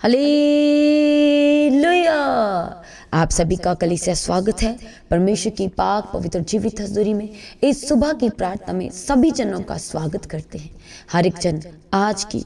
Hallelujah. आप सभी का कलीसिया स्वागत है परमेश्वर की पाक पवित्र जीवित हजूरी में। इस सुबह की प्रार्थना में सभी जनों का स्वागत करते हैं। हर एक जन आज की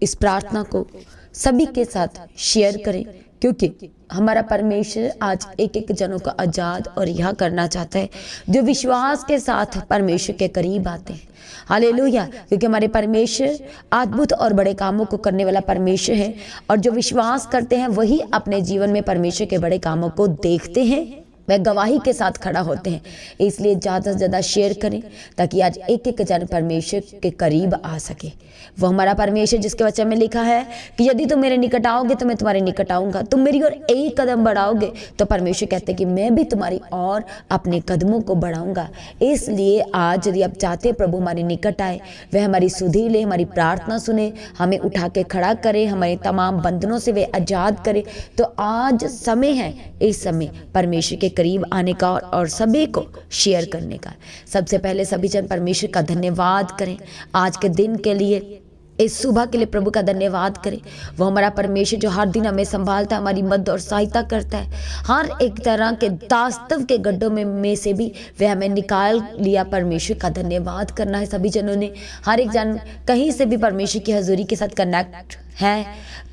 इस प्रार्थना को सभी के साथ शेयर करें, क्योंकि हमारा परमेश्वर आज एक एक जनों को आजाद और रिहा करना चाहता है जो विश्वास के साथ परमेश्वर के करीब आते हैं। हालेलुया। क्योंकि हमारे परमेश्वर अद्भुत और बड़े कामों को करने वाला परमेश्वर है, और जो विश्वास करते हैं वही अपने जीवन में परमेश्वर के बड़े कामों को देखते हैं, वह गवाही के साथ खड़ा होते हैं। इसलिए ज़्यादा से ज़्यादा शेयर करें ताकि आज एक एक जन परमेश्वर के करीब आ सके। वो हमारा परमेश्वर जिसके वचन में लिखा है कि यदि तुम मेरे निकट आओगे तो मैं तुम्हारे निकट आऊँगा, तुम मेरी ओर एक कदम बढ़ाओगे तो परमेश्वर कहते हैं कि मैं भी तुम्हारी और अपने कदमों को बढ़ाऊँगा। इसलिए आज यदि आप चाहते प्रभु हमारे निकट आए, वह हमारी सुधि ले, हमारी प्रार्थना सुने, हमें उठा के खड़ा करे, हमारे तमाम बंधनों से वे आज़ाद करे, तो आज समय है इस समय परमेश्वर के करीब आने का और सभी को शेयर करने का। सबसे पहले सभी जन परमेश्वर का धन्यवाद करें आज के दिन के लिए, इस सुबह के लिए प्रभु का धन्यवाद करें। वो हमारा परमेश्वर जो हर दिन हमें संभालता है, हमारी मदद और सहायता करता है, हर एक तरह के दास्तव के गड्ढों में से भी वह हमें निकाल लिया। परमेश्वर का धन्यवाद करना है सभी जनों ने। हर एक जन कहीं से भी परमेश्वर की हजूरी के साथ कनेक्ट है,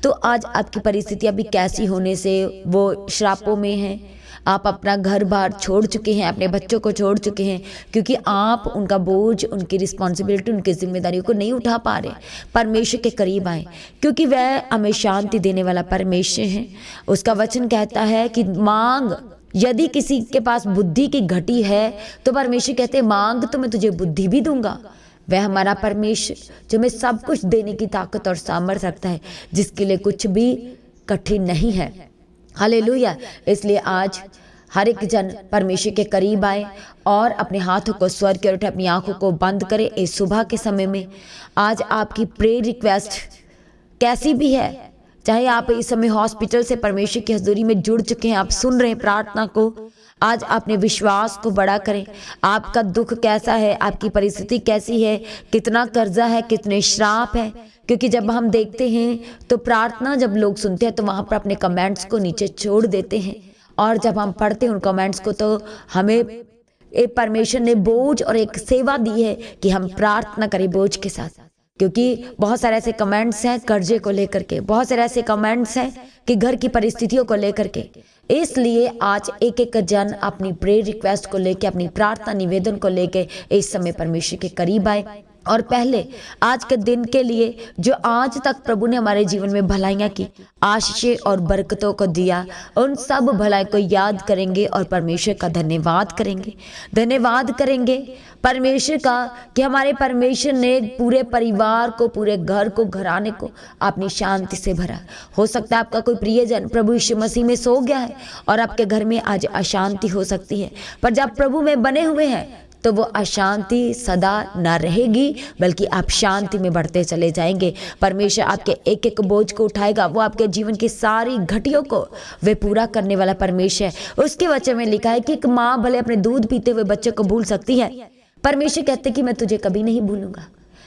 तो आज आपकी परिस्थितियाँ भी कैसी होने से वो श्रापों में हैं, आप अपना घर बार छोड़ चुके हैं, अपने बच्चों को छोड़ चुके हैं, क्योंकि आप उनका बोझ, उनकी रिस्पॉन्सिबिलिटी, उनकी जिम्मेदारियों को नहीं उठा पा रहे। परमेश्वर के करीब आए, क्योंकि वह हमें शांति देने वाला परमेश्वर है। उसका वचन कहता है कि मांग, यदि किसी के पास बुद्धि की घटी है तो परमेश्वर कहते हैं मांग तो मैं तुझे बुद्धि भी दूंगा। वह हमारा परमेश्वर जो हमें सब कुछ देने की ताकत और सामर्थ्य रखता है, जिसके लिए कुछ भी कठिन नहीं है। हालेलुया। इसलिए आज हर एक जन परमेश्वर के करीब आए और अपने हाथों को स्वर की ओर उठे, अपनी आंखों को बंद करें। इस सुबह के समय में आज आपकी प्रेयर रिक्वेस्ट कैसी भी है, चाहे आप इस समय हॉस्पिटल से परमेश्वर की हजूरी में जुड़ चुके हैं, आप सुन रहे हैं प्रार्थना को, आज अपने विश्वास को बड़ा करें। आपका दुख कैसा है, आपकी परिस्थिति कैसी है, कितना कर्जा है, कितने श्राप है, क्योंकि जब हम देखते हैं तो प्रार्थना जब लोग सुनते हैं तो वहाँ पर अपने कमेंट्स को नीचे छोड़ देते हैं, और जब हम पढ़ते हैं उन कमेंट्स को तो हमें एक परमेश्वर ने बोझ और एक सेवा दी है कि हम प्रार्थना करें बोझ के साथ। क्योंकि बहुत सारे ऐसे कमेंट्स हैं कर्जे को लेकर के, बहुत सारे ऐसे कमेंट्स हैं कि घर की परिस्थितियों को लेकर के। इसलिए आज एक एक जन अपनी प्रेयर रिक्वेस्ट को लेके, अपनी प्रार्थना निवेदन को लेके इस समय परमेश्वर के करीब आए, और पहले आज के दिन के लिए जो आज तक प्रभु ने हमारे जीवन में भलाइयाँ की, आशीषें और बरकतों को दिया, उन सब भलाई को याद करेंगे और परमेश्वर का धन्यवाद करेंगे। धन्यवाद करेंगे परमेश्वर का कि हमारे परमेश्वर ने पूरे परिवार को, पूरे घर को, घराने को अपनी शांति से भरा। हो सकता है आपका कोई प्रियजन प्रभु यीशु मसीह में सो गया है और आपके घर में आज अशांति हो सकती है, पर जब प्रभु में बने हुए हैं तो वो अशांति सदा ना रहेगी, बल्कि आप शांति में बढ़ते चले जाएंगे। परमेश्वर आपके एक एक बोझ को उठाएगा, वो आपके जीवन की सारी घटियों को वे पूरा करने वाला परमेश्वर है। उसके वचन में लिखा है कि एक माँ भले अपने दूध पीते हुए बच्चे को भूल सकती है, परमेश्वर कहते कि मैं तुझे कभी नहीं भूलूंगा।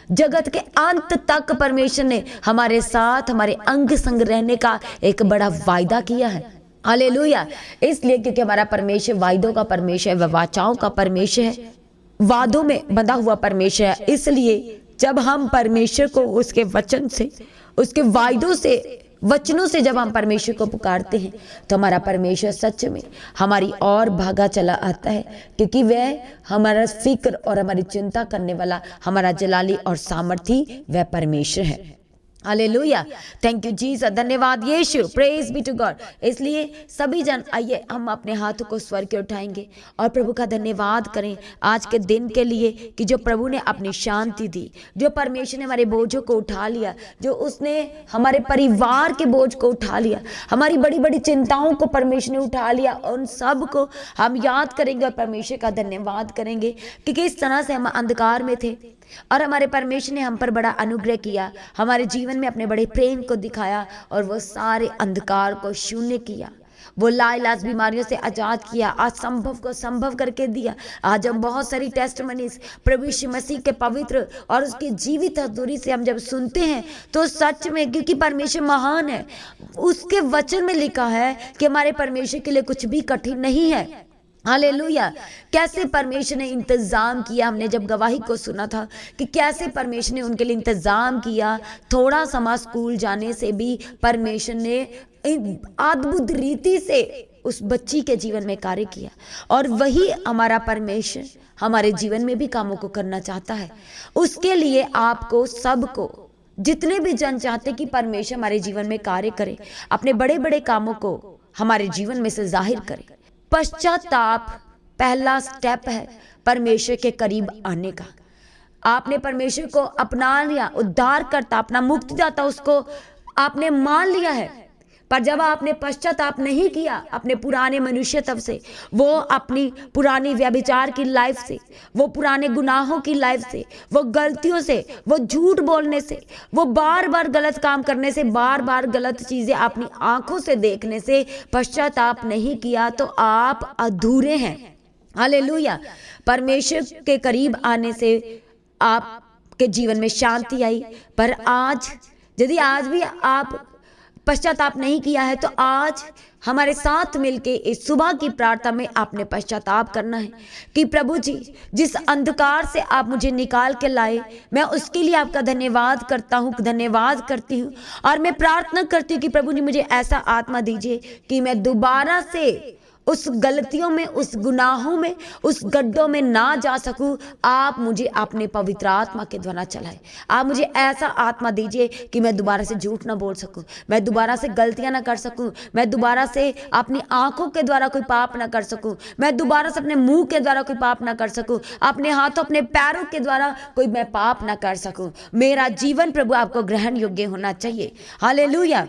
जगत के अंत तक परमेश्वर ने हमारे साथ, हमारे अंग संग रहने का एक बड़ा वायदा किया है। हालेलुया। इसलिए क्योंकि हमारा परमेश्वर वायदों का परमेश्वर है, वह वाचाओं का परमेश्वर है, वादों में बंधा हुआ परमेश्वर है। इसलिए जब हम परमेश्वर को उसके वचन से, उसके वायदों से, वचनों से जब हम परमेश्वर को पुकारते हैं तो हमारा परमेश्वर सच में हमारी और भागा चला आता है, क्योंकि वह हमारा फिक्र और हमारी चिंता करने वाला, हमारा जलाली और सामर्थी वह परमेश्वर है। हालेलुया। Thank you Jesus. धन्यवाद Yeshu. Praise be to God. इसलिए सभी जन आइए हम अपने हाथों को स्वर के उठाएंगे और प्रभु का धन्यवाद करें आज के दिन के लिए कि जो प्रभु ने अपनी शांति दी, जो परमेश्वर ने हमारे बोझों को उठा लिया, जो उसने हमारे परिवार के बोझ को उठा लिया, हमारी बड़ी बड़ी चिंताओं को परमेश्वर ने उठा लिया। उन सब को हम याद करेंगे और परमेश्वर का धन्यवाद करेंगे कि किस तरह से हम अंधकार में थे और हमारे परमेश्वर ने हम पर बड़ा अनुग्रह किया, हमारे जीवन में अपने बड़े प्रेम को दिखाया और वो सारे अंधकार को शून्य किया। वो लाइलाज बीमारियों से आजाद किया, असंभव को संभव करके दिया। आज हम बहुत सारी टेस्टमनीज प्रभु यीशु मसीह के पवित्र और उसकी जीवित हजूरी से हम जब सुनते हैं तो सच में, क्योंकि परमेश्वर महान है, उसके वचन में लिखा है कि हमारे परमेश्वर के लिए कुछ भी कठिन नहीं है। हालेलुया। कैसे परमेश्वर ने इंतजाम किया, हमने जब गवाही को सुना था कि कैसे परमेश्वर ने उनके लिए इंतजाम किया। थोड़ा समय स्कूल जाने से भी परमेश्वर ने अद्भुत रीति से उस बच्ची के जीवन में कार्य किया, और वही हमारा परमेश्वर हमारे जीवन में भी कामों को करना चाहता है। उसके लिए आपको सबको, जितने भी जन चाहते कि परमेश्वर हमारे जीवन में कार्य करे, अपने बड़े बड़े कामों को हमारे जीवन में से जाहिर करे। पश्चाताप पहला स्टेप है परमेश्वर के करीब आने का। आपने परमेश्वर को अपना लिया, उद्धार करता, अपना मुक्तिदाता उसको आपने मान लिया है, पर जब आपने पश्चाताप नहीं किया अपने पुराने मनुष्यत्व से, वो अपनी पुरानी व्यभिचार की लाइफ से, वो पुराने गुनाहों की लाइफ से, वो गलतियों से, वो झूठ बोलने से, वो बार बार गलत काम करने से, बार बार गलत चीजें अपनी आंखों से देखने से पश्चाताप नहीं किया, तो आप अधूरे हैं। हालेलुया। परमेश्वर के करीब आने से आपके जीवन में शांति आई, पर आज यदि आज भी आप पश्चाताप नहीं किया है तो आज हमारे साथ मिलके इस सुबह की प्रार्थना में आपने पश्चाताप करना है कि प्रभु जी, जिस अंधकार से आप मुझे निकाल के लाए, मैं उसके लिए आपका धन्यवाद करता हूँ, धन्यवाद करती हूँ। और मैं प्रार्थना करती हूँ कि प्रभु जी मुझे ऐसा आत्मा दीजिए कि मैं दोबारा से उस गलतियों में, उस गुनाहों में, उस गड्ढों में ना जा सकूं। आप मुझे अपने पवित्र आत्मा के द्वारा चलाए। आप मुझे ऐसा आत्मा दीजिए कि मैं दोबारा से झूठ ना बोल सकूं, मैं दोबारा से गलतियां ना कर सकूं, मैं दोबारा से अपनी आंखों के द्वारा कोई पाप ना कर सकूं, मैं दोबारा से अपने मुंह के द्वारा कोई पाप ना कर सकूं, अपने हाथों, अपने पैरों के द्वारा कोई मैं पाप ना कर सकूं। मेरा जीवन प्रभु आपको ग्रहण योग्य होना चाहिए। हालेलुया।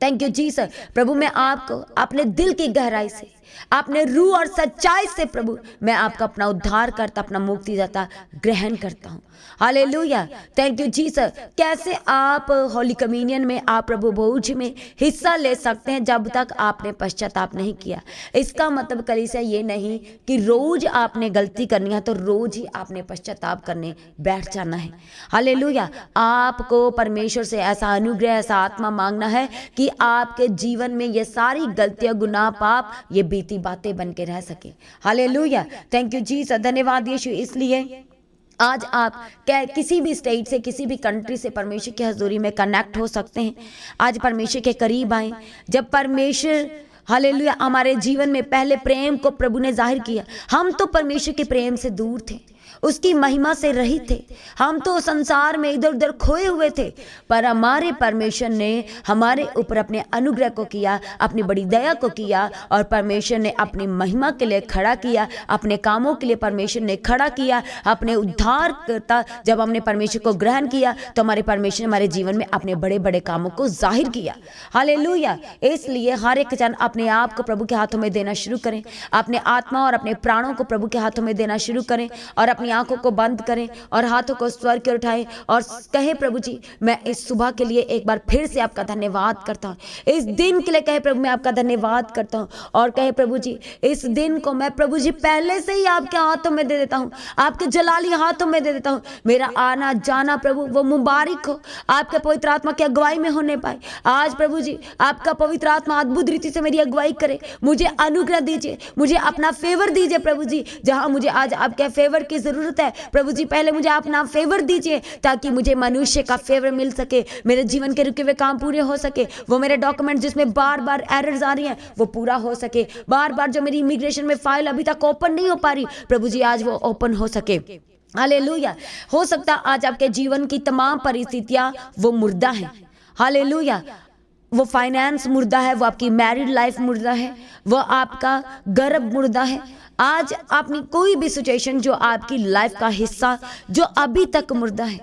Thank you Jesus. प्रभु मैं आपको अपने दिल की गहराई से, अपने रूह और सच्चाई से प्रभु मैं आपका अपना उद्धार करता, अपना मुक्तिदाता ग्रहण करता हूँ। हालेलुया। Thank you Jesus. कैसे आप होली कम्युनियन में, आप प्रभु भोज में हिस्सा ले सकते हैं जब तक आपने पश्चाताप नहीं किया। इसका मतलब कलीसिया ये नहीं कि रोज आपने गलती करनी है तो रोज ही आपने पश्चाताप करने बैठ जाना है। हालेलुया। आपको परमेश्वर से ऐसा अनुग्रह, ऐसा आत्मा मांगना है कि आपके जीवन में ये सारी गलतियां, गुनाह, पाप, ये बीती बातें बन के रह सके। हालेलुया। Thank you Jesus. धन्यवाद यीशु। इसलिए आज आप किसी भी स्टेट से, किसी भी कंट्री से परमेश्वर की हजूरी में कनेक्ट हो सकते हैं। आज परमेश्वर के करीब आए। जब परमेश्वर, हालेलुया, हमारे जीवन में पहले प्रेम को प्रभु ने जाहिर किया। हम तो परमेश्वर के प्रेम से दूर थे, उसकी महिमा से रहित थे, हम तो संसार में इधर उधर खोए हुए थे, पर हमारे परमेश्वर ने हमारे ऊपर अपने अनुग्रह को किया, अपनी बड़ी दया को किया, और परमेश्वर ने अपनी महिमा के लिए खड़ा किया, अपने कामों के लिए परमेश्वर ने खड़ा किया, अपने उद्धार करता। जब हमने परमेश्वर को ग्रहण किया तो हमारे परमेश्वर ने हमारे जीवन में अपने बड़े बड़े कामों को जाहिर किया। हालेलुया। इसलिए हर एक जन अपने आप को प्रभु के हाथों में देना शुरू करें, अपने आत्मा और अपने प्राणों को प्रभु के हाथों में देना शुरू करें, और अपनी आंखों को बंद करें और हाथों को स्वर की ओर उठाएं और कहें, प्रभु जी मैं इस सुबह के लिए एक बार फिर से आपका धन्यवाद करता हूं। इस दिन के लिए कहे प्रभु मैं आपका धन्यवाद करता हूं, और कहे प्रभु जी इस दिन को मैं प्रभु जी पहले से ही आपके हाथों में दे देता हूं, आपके जलाली हाथों में दे देता हूं। मेरा आना जाना प्रभु वो मुबारक हो, आपके पवित्र आत्मा की अगुवाई में होने पाए। आज प्रभु जी आपका पवित्र आत्मा अद्भुत रीति से मेरी अगुवाई करे। मुझे अनुग्रह दीजिए, मुझे अपना फेवर दीजिए प्रभु जी, जहां मुझे आज आपके फेवर की जरूरत है प्रभु जी, पहले मुझे अपना फेवर दीजिए ताकि मुझे मनुष्य का फेवर मिल सके, मेरे जीवन के रुके हुए काम पूरे हो सके, वो मेरे डॉक्यूमेंट जिसमें बार बार एरर्स आ रही हैं वो पूरा हो सके, बार बार जो मेरी इमिग्रेशन में फाइल अभी तक ओपन नहीं हो पा रही प्रभु जी आज वो ओपन हो सके। हालेलुया। हो सकता आज आपके जीवन की तमाम परिस्थितियां वो मुर्दा हैं। हालेलुया। वो फाइनेंस मुर्दा है, वो आपकी मैरिड लाइफ मुर्दा है, वो आपका गर्भ मुर्दा है। आज आपने कोई भी सिचुएशन जो आपकी लाइफ का हिस्सा जो अभी तक मुर्दा है,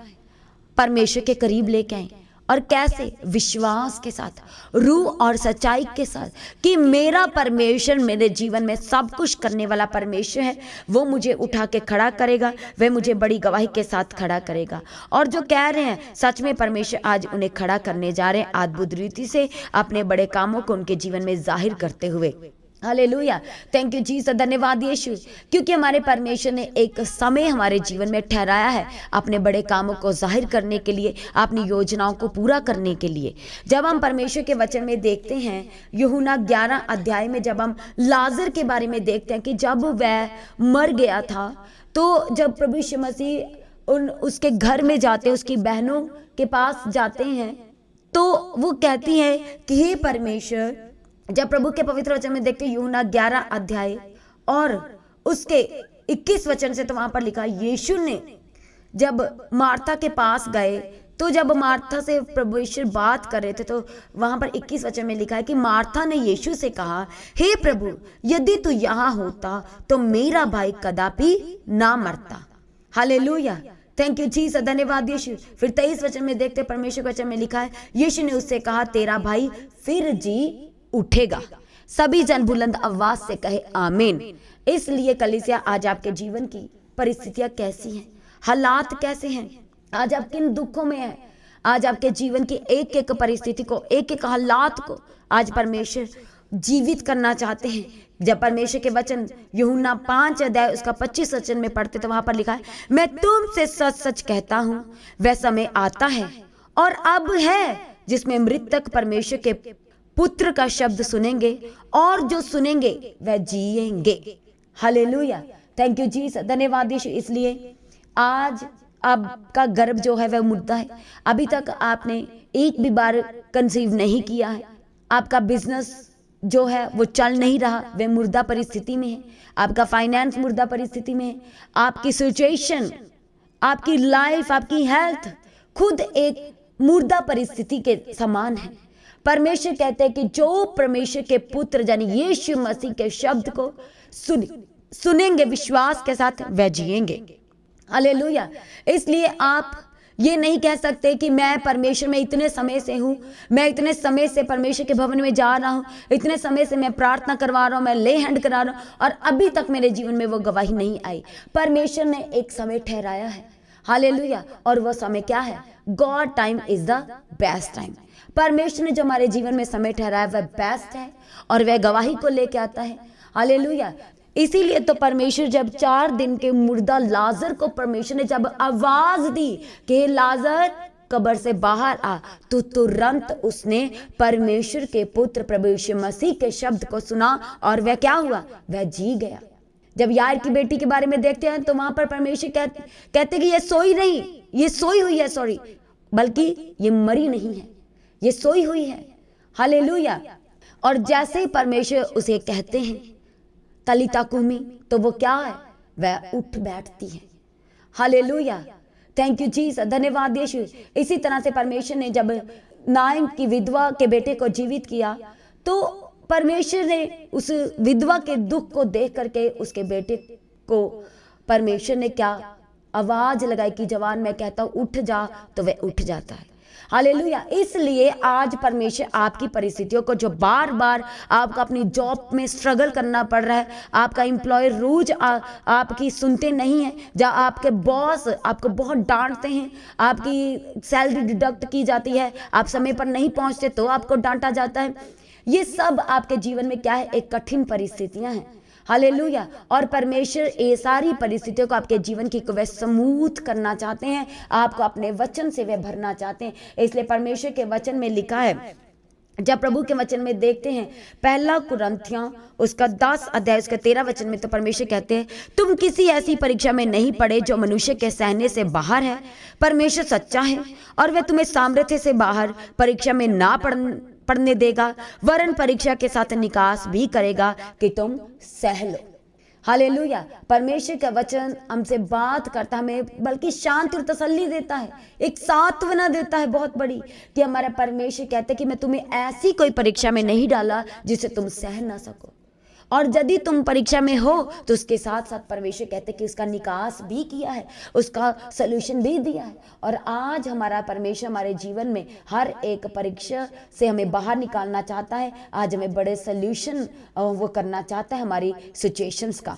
परमेश्वर के करीब लेके आए और कैसे? विश्वास के साथ, रूह और सच्चाई के साथ कि मेरा परमेश्वर मेरे जीवन में सब कुछ करने वाला परमेश्वर है। वो मुझे उठा के खड़ा करेगा, वह मुझे बड़ी गवाही के साथ खड़ा करेगा। और जो कह रहे हैं सच में परमेश्वर आज उन्हें खड़ा करने जा रहे हैं, अद्भुत रीति से अपने बड़े कामों को उनके जीवन में जाहिर करते हुए। हालेलुया, थैंक यू जीसस, धन्यवाद यीशु, क्योंकि हमारे परमेश्वर ने एक समय हमारे जीवन में ठहराया है अपने बड़े कामों को जाहिर करने के लिए, अपनी योजनाओं को पूरा करने के लिए। जब हम परमेश्वर के वचन में देखते हैं, यूहन्ना 11 अध्याय में जब हम लाजर के बारे में देखते हैं कि जब वह मर गया था, तो जब प्रभु यीशु मसीह उसके घर में जाते, उसकी बहनों के पास जाते हैं, तो वो कहती हैं कि हे परमेश्वर, जब प्रभु के पवित्र वचन में देखते यूहन्ना 11 अध्याय और उसके 21 वचन से, तो वहां पर लिखा यीशु ने जब मार्था के पास गए, तो जब मार्था से प्रभु यीशु बात कर रहे थे, तो वहां पर 21 वचन में लिखा है कि मार्था ने यीशु से कहा, हे प्रभु, यदि तू यहाँ होता तो मेरा भाई कदापि ना मरता। हालेलुया, थैंक यू जीसस, धन्यवाद यीशु। फिर 23 वचन में देखते परमेश्वर के वचन में लिखा है, यीशु ने उससे कहा, तेरा भाई फिर जी उठेगा। सभी जन बुलंद आवाज से कहे आमीन। इसलिए कलीसिया, आज आपके जीवन की परिस्थितियां कैसी हैं, हालात कैसे हैं, आज आप किन दुखों में हैं, आज आपके जीवन की एक एक परिस्थिति को, एक एक हालात को आज परमेश्वर जीवित करना चाहते हैं। जब परमेश्वर के वचन यूहन्ना 5 अध्याय उसका 25 वचन में पढ़ते, तो वहां पर लिखा है, मैं तुमसे सच सच कहता हूं, वह समय आता है और अब है जिसमें मृतक परमेश्वर के पुत्र का शब्द सुनेंगे और जो सुनेंगे वह जिएंगे। हालेलुया, थैंक यू जीसस, धन्यवाद यीशु। इसलिए आज आपका गर्भ जो है वह मुर्दा है, अभी तक आपने एक भी बार कंसीव नहीं किया है, आपका बिजनेस जो है वो चल नहीं रहा, वह मुर्दा परिस्थिति में है, आपका फाइनेंस मुर्दा परिस्थिति में है, आपकी सिचुएशन, आपकी लाइफ, आपकी हेल्थ खुद एक मुर्दा परिस्थिति के समान है। परमेश्वर कहते हैं कि जो परमेश्वर के पुत्र यानी यीशु मसीह के शब्द को सुनेंगे विश्वास के साथ, वह जिएंगे। हालेलुया। इसलिए आप ये नहीं कह सकते कि मैं परमेश्वर में इतने समय से हूँ, मैं इतने समय से परमेश्वर के भवन में जा रहा हूँ, इतने समय से मैं प्रार्थना करवा रहा हूँ, मैं ले हैंड करा रहा हूँ, और अभी तक मेरे जीवन में वो गवाही नहीं आई। परमेश्वर ने एक समय ठहराया है, हालेलुया, और वो समय क्या है? God time is the best time. परमेश्वर ने जो हमारे जीवन में समय ठहराया वह बेस्ट है और वह गवाही को लेके आता है। हालेलुया। इसीलिए तो परमेश्वर जब 4 दिन के मुर्दा लाजर को परमेश्वर ने जब आवाज दी कि लाजर कब्र से बाहर आ, तो तुरंत उसने परमेश्वर के पुत्र प्रभु यीशु मसीह के शब्द को सुना और वह क्या हुआ? वह जी गया। जब यार की बेटी के बारे में देखते हैं तो वहां पर परमेश्वर कहते कि ये सोई नहीं, ये सोई हुई है, सॉरी, बल्कि ये मरी नहीं है, ये सोई हुई है। हालेलुया। और जैसे ही परमेश्वर उसे कहते हैं तलिता कुमी, तो वो क्या है? वह उठ बैठती है। हालेलुया, थैंक यू जीसस, धन्यवाद यीशु। इसी तरह से परमेश्वर ने जब नाइन की विधवा के बेटे को जीवित किया, तो परमेश्वर ने उस विधवा के दुख को देख करके उसके बेटे को परमेश्वर ने क्या आवाज लगाई कि जवान मैं कहता हूं उठ जा, तो वह उठ जाता है। हालेलुया। इसलिए आज परमेश्वर आपकी परिस्थितियों को, जो बार बार आपको अपनी जॉब में स्ट्रगल करना पड़ रहा है, आपका एम्प्लॉयर रोज आपकी सुनते नहीं है, जहाँ आपके बॉस आपको बहुत डांटते हैं, आपकी सैलरी डिडक्ट की जाती है, आप समय पर नहीं पहुंचते तो आपको डांटा जाता है, ये सब आपके जीवन में क्या है? एक कठिन परिस्थितियां हैं। हालेलुया। और परमेश्वर ये सारी परिस्थितियों को आपके जीवन की वह स्मूथ करना चाहते हैं, आपको अपने वचन से वह भरना चाहते हैं। इसलिए परमेश्वर के वचन में लिखा है, जब प्रभु के वचन में देखते हैं 1 कुरिन्थियों उसका 10 अध्याय उसका 13 वचन में, तो परमेश्वर कहते हैं तुम किसी ऐसी परीक्षा में नहीं पड़े जो मनुष्य के सहने से बाहर है। परमेश्वर सच्चा है और वह तुम्हें सामर्थ्य से बाहर परीक्षा में ना पढ़ने देगा, वरन परीक्षा के साथ निकास भी करेगा कि तुम सह लो। हालेलुया। परमेश्वर का वचन हमसे बात करता, हमें बल्कि शांति और तसल्ली देता है, एक सांत्वना देता है बहुत बड़ी, कि हमारा परमेश्वर कहते हैं कि मैं तुम्हें ऐसी कोई परीक्षा में नहीं डाला जिसे तुम सह ना सको। और यदि तुम परीक्षा में हो तो उसके साथ साथ परमेश्वर कहते कि उसका निकास भी किया है, उसका सलूशन भी दिया है। और आज हमारा परमेश्वर हमारे जीवन में हर एक परीक्षा से हमें बाहर निकालना चाहता है। आज हमें बड़े सल्यूशन वो करना चाहता है हमारी सिचुएशंस का।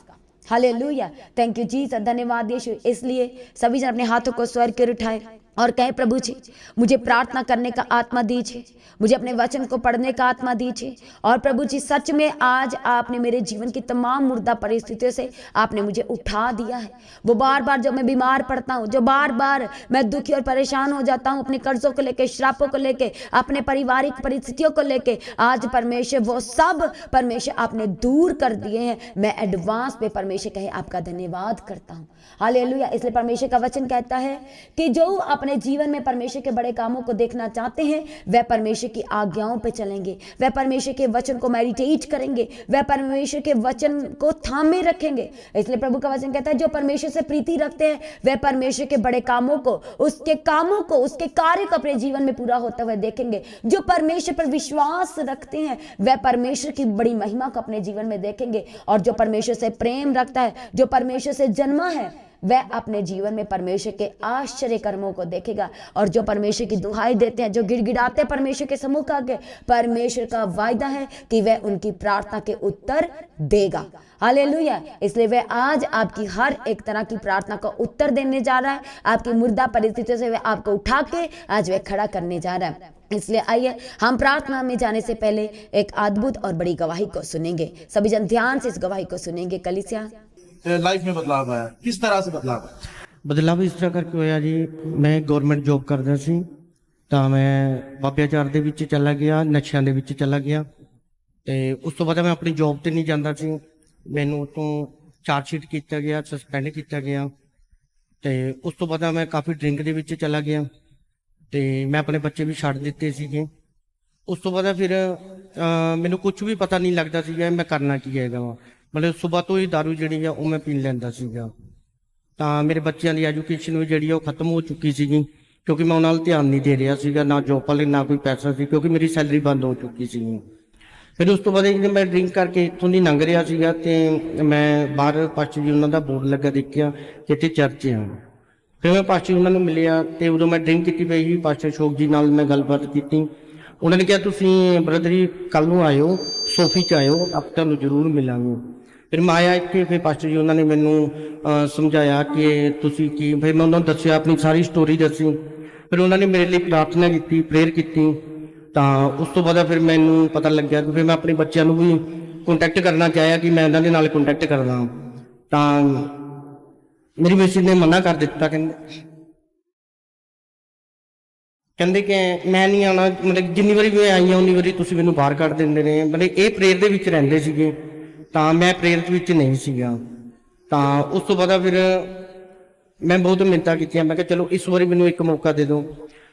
हालेलुया, थैंक यू जीसस, धन्यवाद यीशु। इसलिए सभी जन अपने हाथों को स्वर कर उठाए और कहे, प्रभु जी मुझे प्रार्थना करने का आत्मा दीजिए, मुझे अपने वचन को पढ़ने का आत्मा दीजिए। और प्रभु जी सच में आज आपने मेरे जीवन की तमाम मुर्दा परिस्थितियों से आपने मुझे उठा दिया है। वो बार बार जो मैं बीमार पड़ता हूँ, जो बार बार मैं दुखी और परेशान हो जाता हूँ अपने कर्जों को लेके, श्रापों को लेके, अपने पारिवारिक परिस्थितियों को लेके, आज परमेश्वर वो सब परमेश्वर आपने दूर कर दिए हैं। मैं एडवांस में परमेश्वर कहे आपका धन्यवाद करता हूँ। हालेलुया। इसलिए परमेश्वर का वचन कहता है कि जो अपने जीवन में परमेश्वर के बड़े कामों को देखना चाहते हैं वह परमेश्वर की आज्ञाओं पे चलेंगे, वह परमेश्वर के वचन को मेडिटेट करेंगे, वह परमेश्वर के वचन को थामे रखेंगे। इसलिए प्रभु का वचन कहता है जो परमेश्वर से प्रीति रखते हैं वह परमेश्वर के बड़े कामों को, उसके कामों को, उसके कार्य को अपने जीवन में पूरा होता हुआ देखेंगे। जो परमेश्वर पर विश्वास रखते हैं वह परमेश्वर की बड़ी महिमा को अपने जीवन में देखेंगे। और जो परमेश्वर से प्रेम रखता है, जो परमेश्वर से जन्मा है, वह अपने जीवन में परमेश्वर के आश्चर्य कर्मों को देखेगा। और जो परमेश्वर की दुहाई देते हैं, जो गिड़गिड़ाते हैं परमेश्वर के सम्मुख आके, परमेश्वर का वायदा है कि वह उनकी प्रार्थना के उत्तर देगा। हालेलुया। इसलिए वह आज आपकी हर एक तरह की प्रार्थना का उत्तर देने जा रहा है। आपकी मुर्दा परिस्थितियों से वह आपको उठा के आज वह खड़ा करने जा रहा है। इसलिए आइए हम प्रार्थना में जाने से पहले एक अद्भुत और बड़ी गवाही को सुनेंगे। सभी जन ध्यान से इस गवाही को सुनेंगे। कलीसिया लाइफ में बदलाव आया, किस तरह से बदलाव आया? ਬਦਲਾਵ ਇਸ ਤਰ੍ਹਾਂ ਕਰਕੇ ਹੋਇਆ ਜੀ, ਮੈਂ ਗਵਰਨਮੈਂਟ ਜੋਬ ਕਰਦਾ ਸੀ ਤਾਂ ਮੈਂ ਬਾਬਿਆਚਾਰ ਦੇ ਵਿੱਚ ਚਲਾ ਗਿਆ, ਨਸ਼ਿਆਂ ਦੇ ਵਿੱਚ ਚਲਾ ਗਿਆ ਤੇ ਉਸ ਤੋਂ ਬਾਅਦ ਮੈਂ ਆਪਣੀ ਜੋਬ ਤੇ ਨਹੀਂ ਜਾਂਦਾ ਸੀ। ਮੈਨੂੰ ਉਤੋਂ ਚਾਰਜ ਸ਼ੀਟ ਕੀਤਾ ਗਿਆ, ਸਸਪੈਂਡ ਕੀਤਾ ਗਿਆ ਤੇ ਉਸ ਤੋਂ ਬਾਅਦ ਮੈਂ ਕਾਫੀ ਡਰਿੰਕ ਦੇ ਵਿੱਚ ਚਲਾ ਗਿਆ ਤੇ ਮੈਂ ਆਪਣੇ ਬੱਚੇ ਵੀ ਛੱਡ ਦਿੱਤੇ ਸੀਗੇ। ਉਸ ਤੋਂ ਬਾਅਦ ਫਿਰ ਮੈਨੂੰ ਕੁਝ ਵੀ ਪਤਾ ਨਹੀਂ ਲੱਗਦਾ ਸੀਗਾ ਮੈਂ ਕਰਨਾ ਕੀ ਹੈਗਾ ਵਾ। ਮਤਲਬ ਸਵੇਰ ਤੋਂ ਹੀ ਦਾਰੂ ਜਿਹੜੀ ਆ ਉਹ ਮੈਂ ਪੀ ਲੈਂਦਾ ਸੀਗਾ। ਤਾਂ ਮੇਰੇ ਬੱਚਿਆਂ ਦੀ ਐਜੂਕੇਸ਼ਨ ਵੀ ਜਿਹੜੀ ਆ ਉਹ ਖਤਮ ਹੋ ਚੁੱਕੀ ਸੀਗੀ ਕਿਉਂਕਿ ਮੈਂ ਉਹਨਾਂ ਨਾਲ ਧਿਆਨ ਨਹੀਂ ਦੇ ਰਿਹਾ ਸੀਗਾ, ਨਾ ਜੋਬ ਵਾਲੇ ਨਾ ਕੋਈ ਪੈਸਾ ਸੀ ਕਿਉਂਕਿ ਮੇਰੀ ਸੈਲਰੀ ਬੰਦ ਹੋ ਚੁੱਕੀ ਸੀ। ਫਿਰ ਉਸ ਤੋਂ ਬਾਅਦ ਜਦੋਂ ਮੈਂ ਡਰਿੰਕ ਕਰਕੇ ਇੱਥੋਂ ਦੀ ਲੰਘ ਰਿਹਾ ਸੀਗਾ ਤੇ ਮੈਂ ਬਾਹਰ ਪਾਸਟਰ ਜੀ ਉਹਨਾਂ ਦਾ ਬੋਰਡ ਲੱਗਾ ਦੇਖਿਆ ਕਿ ਇੱਥੇ ਚਰਚ ਆ। ਫਿਰ ਮੈਂ ਪਾਸਟਰ ਜੀ ਉਹਨਾਂ ਨੂੰ ਮਿਲਿਆ ਤੇ ਉਦੋਂ ਮੈਂ ਡਰਿੰਕ ਕੀਤੀ ਪਈ ਸੀ। ਪਾਸਟਰ ਅਸ਼ੋਕ ਜੀ ਨਾਲ ਮੈਂ ਗੱਲਬਾਤ ਕੀਤੀ। ਉਹਨਾਂ ਨੇ ਕਿਹਾ ਤੁਸੀਂ ਬ੍ਰਦਰ ਜੀ ਕੱਲ੍ਹ ਨੂੰ ਆਇਓ, ਸੋਫੀ 'ਚ ਆਇਓ, ਆਪਾਂ ਤੁਹਾਨੂੰ ਜ਼ਰੂਰ ਮਿਲਾਂਗੇ। ਫਿਰ ਮੈਂ ਆਇਆ ਇੱਥੇ। ਫਿਰ ਪਾਸਟਰ ਜੀ ਉਹਨਾਂ ਨੇ ਮੈਨੂੰ ਸਮਝਾਇਆ ਕਿ ਤੁਸੀਂ ਕੀ, ਫਿਰ ਮੈਂ ਉਹਨਾਂ ਨੂੰ ਦੱਸਿਆ, ਆਪਣੀ ਸਾਰੀ ਸਟੋਰੀ ਦੱਸੀ। ਫਿਰ ਉਹਨਾਂ ਨੇ ਮੇਰੇ ਲਈ ਪ੍ਰਾਰਥਨਾ ਕੀਤੀ, ਪ੍ਰੇਅਰ ਕੀਤੀ। ਤਾਂ ਉਸ ਤੋਂ ਬਾਅਦ ਫਿਰ ਮੈਨੂੰ ਪਤਾ ਲੱਗਿਆ ਕਿ ਫਿਰ ਮੈਂ ਆਪਣੇ ਬੱਚਿਆਂ ਨੂੰ ਵੀ ਕੰਟੈਕਟ ਕਰਨਾ ਚਾਹਿਆ ਕਿ ਮੈਂ ਉਹਨਾਂ ਦੇ ਨਾਲ ਕੰਟੈਕਟ ਕਰਦਾ। ਤਾਂ ਮੇਰੀ ਮਿਸਿਸ ਨੇ ਮਨਾ ਕਰ ਦਿੱਤਾ। ਕਹਿੰਦੇ ਕਿ ਮੈਂ ਨਹੀਂ ਆਉਣਾ, ਮਤਲਬ ਜਿੰਨੀ ਵਾਰੀ ਮੈਂ ਆਈ ਹਾਂ ਉਨੀ ਵਾਰੀ ਤੁਸੀਂ ਮੈਨੂੰ ਬਾਹਰ ਕੱਢ ਦਿੰਦੇ ਨੇ। ਮਤਲਬ ਇਹ ਪ੍ਰੇਅਰ ਦੇ ਵਿੱਚ ਰਹਿੰਦੇ ਸੀਗੇ ਤਾਂ ਮੈਂ ਪ੍ਰੇਅਰ ਦੇ ਵਿੱਚ ਨਹੀਂ ਸੀਗਾ। ਤਾਂ ਉਸ ਤੋਂ ਬਾਅਦ ਫਿਰ ਮੈਂ ਬਹੁਤ ਮਿੰਨਤਾਂ ਕੀਤੀਆਂ। ਮੈਂ ਕਿਹਾ ਚਲੋ ਇਸ ਵਾਰੀ ਮੈਨੂੰ ਇੱਕ ਮੌਕਾ ਦੇ ਦਿਓ।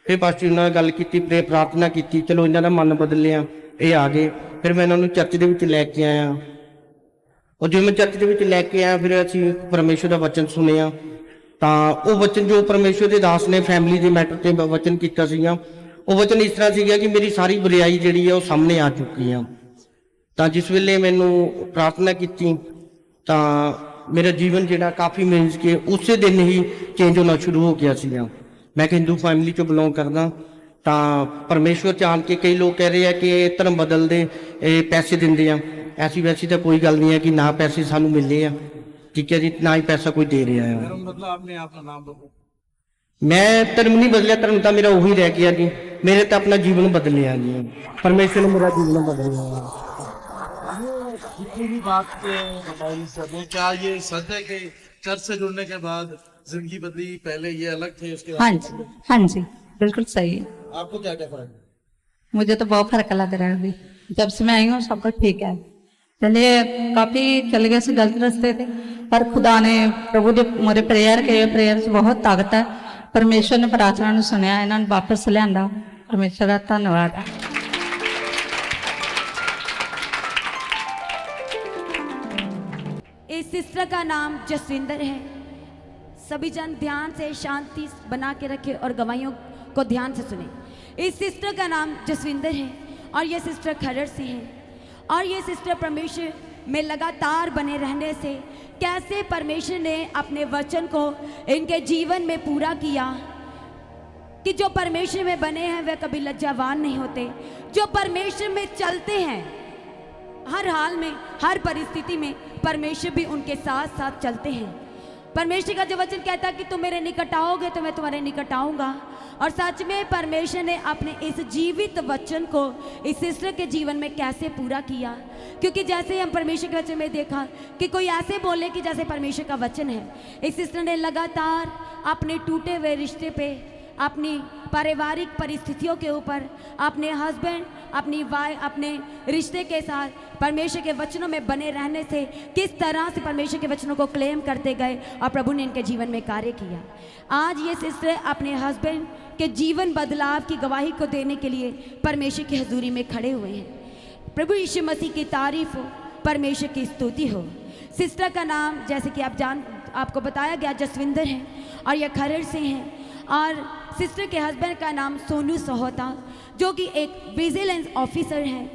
ਫਿਰ ਪਾਸਟਰ ਜੀ ਨਾਲ ਗੱਲ ਕੀਤੀ, ਪ੍ਰਾਰਥਨਾ ਕੀਤੀ। ਚਲੋ ਇਹਨਾਂ ਦਾ ਮਨ ਬਦਲਿਆ, ਇਹ ਆ ਗਏ। ਫਿਰ ਮੈਂ ਇਹਨਾਂ ਨੂੰ ਚਰਚ ਦੇ ਵਿੱਚ ਲੈ ਕੇ ਆਇਆ। ਔਰ ਜਦੋਂ ਮੈਂ ਚਰਚ ਦੇ ਵਿੱਚ ਲੈ ਕੇ ਆਇਆ ਫਿਰ ਅਸੀਂ ਪਰਮੇਸ਼ਵਰ ਦਾ ਵਚਨ ਸੁਣਿਆ। ਤਾਂ ਉਹ ਵਚਨ ਜੋ ਪਰਮੇਸ਼ਵਰ ਦੇ ਦਾਸ ਨੇ ਫੈਮਿਲੀ ਦੇ ਮੈਟਰ ਤੇ ਵਚਨ ਕੀਤਾ ਸੀਗਾ, ਉਹ ਵਚਨ ਇਸ ਤਰ੍ਹਾਂ ਸੀਗਾ ਕਿ ਮੇਰੀ ਸਾਰੀ ਬੁਰਾਈ ਜਿਹੜੀ ਆ ਉਹ ਸਾਹਮਣੇ ਆ ਚੁੱਕੀ ਆ। ਤਾਂ ਜਿਸ ਵੇਲੇ ਮੈਨੂੰ ਪ੍ਰਾਰਥਨਾ ਕੀਤੀ ਤਾਂ ਮੇਰਾ ਜੀਵਨ ਜਿਹੜਾ ਕਾਫੀ ਮੀਨਸ ਕਿ ਉਸੇ ਦਿਨ ਹੀ ਚੇਂਜ ਹੋਣਾ ਸ਼ੁਰੂ ਹੋ ਗਿਆ ਸੀਗਾ। ਮੈਂ ਇੱਕ ਹਿੰਦੂ ਫੈਮਿਲੀ ਚੋਂ ਬਿਲੋਂਗ ਕਰਦਾ। ਤਾਂ ਪਰਮੇਸ਼ਵਰ ਚਾਹਣ ਕੇ ਕਈ ਲੋਕ ਕਹਿ ਰਹੇ ਆ ਕਿ ਇਹ ਧਰਮ ਬਦਲਦੇ, ਇਹ ਪੈਸੇ ਦਿੰਦੇ ਆ। ਐਸੀ ਵੈਸੀ ਤਾਂ ਕੋਈ ਗੱਲ ਨਹੀਂ ਹੈ ਕਿ ਨਾ ਪੈਸੇ ਸਾਨੂੰ ਮਿਲੇ ਆ, ਠੀਕ ਹੈ ਜੀ, ਨਾ ਹੀ ਪੈਸਾ ਕੋਈ ਦੇ ਰਿਹਾ ਹੈ। मतलब आपने अपना नाम बताओ। ਮੈਂ ਧਰਮ ਨਹੀਂ ਬਦਲਿਆ, ਧਰਮ ਤਾਂ ਮੇਰਾ ਉਹੀ ਰਹਿ ਗਿਆ ਜੀ। ਮੇਰੇ ਤਾਂ ਆਪਣਾ ਜੀਵਨ ਬਦਲਿਆ ਜੀ, ਪਰਮੇਸ਼ਵਰ ਨੇ ਮੇਰਾ ਜੀਵਨ ਬਦਲਿਆ। जितनी भी बात बताई सर ने, क्या ये सच है कि चर्च से जुड़ने के बाद जिंदगी बदली? पहले ये अलग थे, उसके हाँ बाद जी, हाँ जी, बिल्कुल सही है। आपको क्या क्या फर्क है? मुझे तो बहुत फर्क लग रहा है अभी, जब से मैं आई हूँ सब कुछ ठीक है। पहले काफी चले गए से गलत रास्ते थे, पर खुदा ने, प्रभु ने मेरे प्रेयर के, प्रेयर से बहुत ताकत है। परमेश्वर ने प्रार्थना ਨੂੰ सुनिया, इन्होंने वापस लिया। परमेश्वर का धन्यवाद है। इस सिस्टर का नाम जसविंदर है। सभी जन ध्यान से शांति बना के रखे और गवाहियों को ध्यान से सुने। इस सिस्टर का नाम जसविंदर है और ये सिस्टर खरड़ से है और ये सिस्टर परमेश्वर में लगातार बने रहने से कैसे परमेश्वर ने अपने वचन को इनके जीवन में पूरा किया कि जो परमेश्वर में बने हैं वे कभी लज्जावान नहीं होते। जो परमेश्वर में चलते हैं, हर हाल में, हर परिस्थिति में परमेश्वर भी उनके साथ साथ चलते हैं। परमेश्वर का जो वचन कहता है कि तुम मेरे निकट आओगे तो मैं तुम्हारे निकट आऊँगा। और सच में परमेश्वर ने अपने इस जीवित वचन को इस सिस्टर के जीवन में कैसे पूरा किया, क्योंकि जैसे हम परमेश्वर के वचन में देखा कि कोई ऐसे बोले कि जैसे परमेश्वर का वचन है, इस सिस्टर ने लगातार अपने टूटे हुए रिश्ते पे, अपनी पारिवारिक परिस्थितियों के ऊपर, अपने हस्बैंड, अपनी वाइफ, अपने रिश्ते के साथ परमेश्वर के वचनों में बने रहने से किस तरह से परमेश्वर के वचनों को क्लेम करते गए और प्रभु ने इनके जीवन में कार्य किया। आज ये सिस्टर अपने हस्बैंड के जीवन बदलाव की गवाही को देने के लिए परमेश्वर की हजूरी में खड़े हुए हैं। प्रभु यीशु मसीह की तारीफ हो, परमेश्वर की स्तुति हो। सिस्टर का नाम जैसे कि आपको बताया गया जसविंदर है और यह खरड़ से हैं। और सिस्टर के हस्बैंड का नाम सोनू सोहता, जो कि एक विजिलेंस ऑफिसर हैं।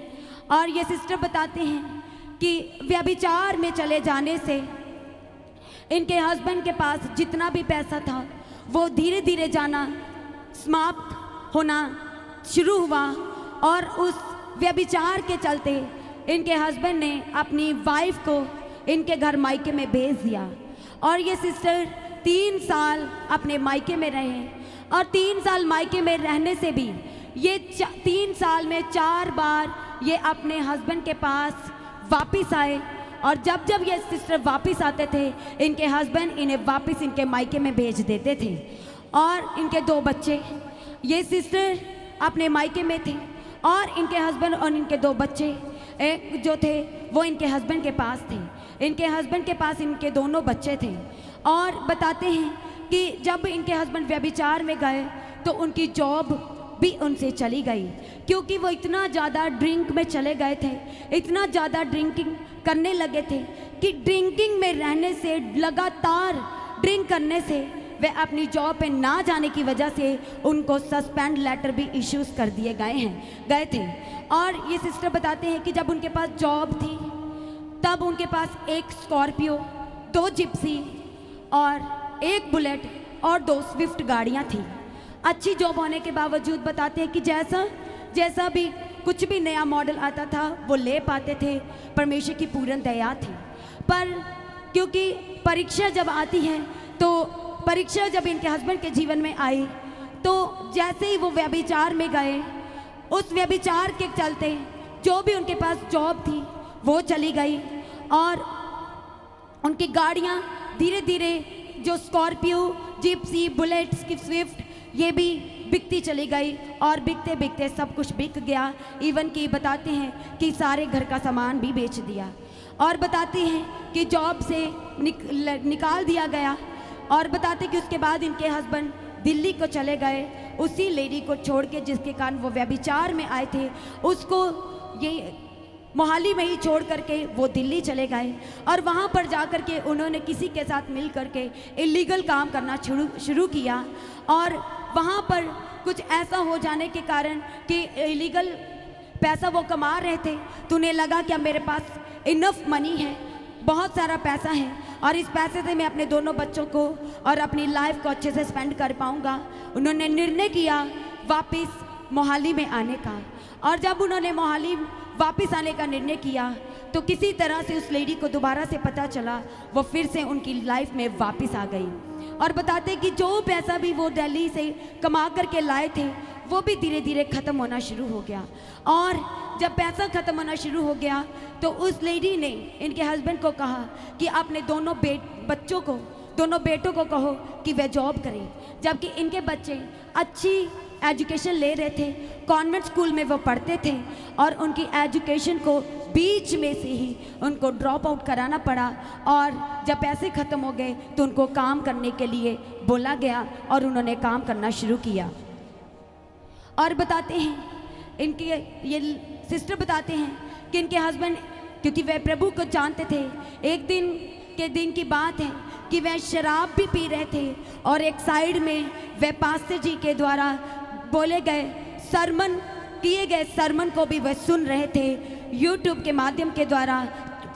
और ये सिस्टर बताते हैं कि व्यभिचार में चले जाने से इनके हस्बैंड के पास जितना भी पैसा था वो धीरे धीरे जाना, समाप्त होना शुरू हुआ। और उस व्यभिचार के चलते इनके हस्बैंड ने अपनी वाइफ को इनके घर मायके में भेज दिया। और ये सिस्टर 3 साल अपने मायके में रहे। और 3 साल मायके में रहने से भी ये 3 साल में 4 बार ये अपने हस्बैंड के पास वापस आए। और जब जब ये सिस्टर वापस आते थे, इनके हस्बैंड इन्हें वापस इनके मायके में भेज देते थे। और इनके 2 बच्चे, ये सिस्टर अपने मायके में थे और इनके हस्बैंड और इनके 2 बच्चे एक जो थे वो इनके हस्बैंड के पास थे। इनके हस्बैंड के पास इनके दोनों बच्चे थे। और बताते हैं कि जब इनके हस्बैंड व्यभिचार में गए तो उनकी जॉब भी उनसे चली गई, क्योंकि वो इतना ज़्यादा ड्रिंक में चले गए थे, इतना ज़्यादा ड्रिंकिंग करने लगे थे कि ड्रिंकिंग में रहने से, लगातार ड्रिंक करने से वे अपनी जॉब पे ना जाने की वजह से उनको सस्पेंड लेटर भी इश्यूज़ कर दिए गए थे। और ये सिस्टर बताते हैं कि जब उनके पास जॉब थी तब उनके पास एक स्कॉर्पियो, 2 जिप्सी और 1 बुलेट और 2 स्विफ्ट गाड़ियाँ थी। अच्छी जॉब होने के बावजूद बताते हैं कि जैसा भी कुछ भी नया मॉडल आता था वो ले पाते थे। परमेश्वर की पूर्ण दया थी। पर क्योंकि परीक्षा जब आती है, तो परीक्षा जब इनके हस्बैंड के जीवन में आई तो जैसे ही वो व्यभिचार में गए, उस व्यभिचार के चलते जो भी उनके पास जॉब थी वो चली गई। और उनकी गाड़ियाँ धीरे धीरे, जो स्कॉर्पियो, जिप्सी, बुलेट, स्विफ्ट, ये भी बिकती चली गई। और बिकते बिकते सब कुछ बिक गया। इवन कि बताते हैं कि सारे घर का सामान भी बेच दिया। और बताते हैं कि जॉब से निकाल दिया गया। और बताते कि उसके बाद इनके हस्बैंड दिल्ली को चले गए, उसी लेडी को छोड़ के जिसके कारण वो व्यभिचार में आए थे, उसको ये मोहाली में ही छोड़ करके वो दिल्ली चले गए। और वहाँ पर जा कर के उन्होंने किसी के साथ मिल करके इलीगल काम करना शुरू किया। और वहाँ पर कुछ ऐसा हो जाने के कारण कि इलीगल पैसा वो कमा रहे थे, तो उन्हें लगा कि अब मेरे पास इनफ मनी है, बहुत सारा पैसा है और इस पैसे से मैं अपने दोनों बच्चों को और अपनी लाइफ को अच्छे से स्पेंड कर पाऊँगा। उन्होंने निर्णय किया वापस मोहाली में आने का। और जब उन्होंने मोहाली वापस आने का निर्णय किया तो किसी तरह से उस लेडी को दोबारा से पता चला, वो फिर से उनकी लाइफ में वापस आ गई। और बताते कि जो पैसा भी वो दिल्ली से कमा करके लाए थे वो भी धीरे धीरे ख़त्म होना शुरू हो गया। और जब पैसा ख़त्म होना शुरू हो गया तो उस लेडी ने इनके हस्बैंड को कहा कि अपने दोनों बेटों को कहो कि वे जॉब करें। जबकि इनके बच्चे अच्छी एजुकेशन ले रहे थे, कॉन्वेंट स्कूल में वो पढ़ते थे और उनकी एजुकेशन को बीच में से ही उनको ड्रॉप आउट कराना पड़ा। और जब पैसे ख़त्म हो गए तो उनको काम करने के लिए बोला गया और उन्होंने काम करना शुरू किया। और बताते हैं इनके ये सिस्टर बताते हैं कि इनके हस्बैंड, क्योंकि वह प्रभु को जानते थे, एक दिन की बात है कि वह शराब भी पी रहे थे और एक साइड में वह पास्टर जी के द्वारा बोले गए किए गए सरमन को भी वह सुन रहे थे। यूट्यूब के माध्यम के द्वारा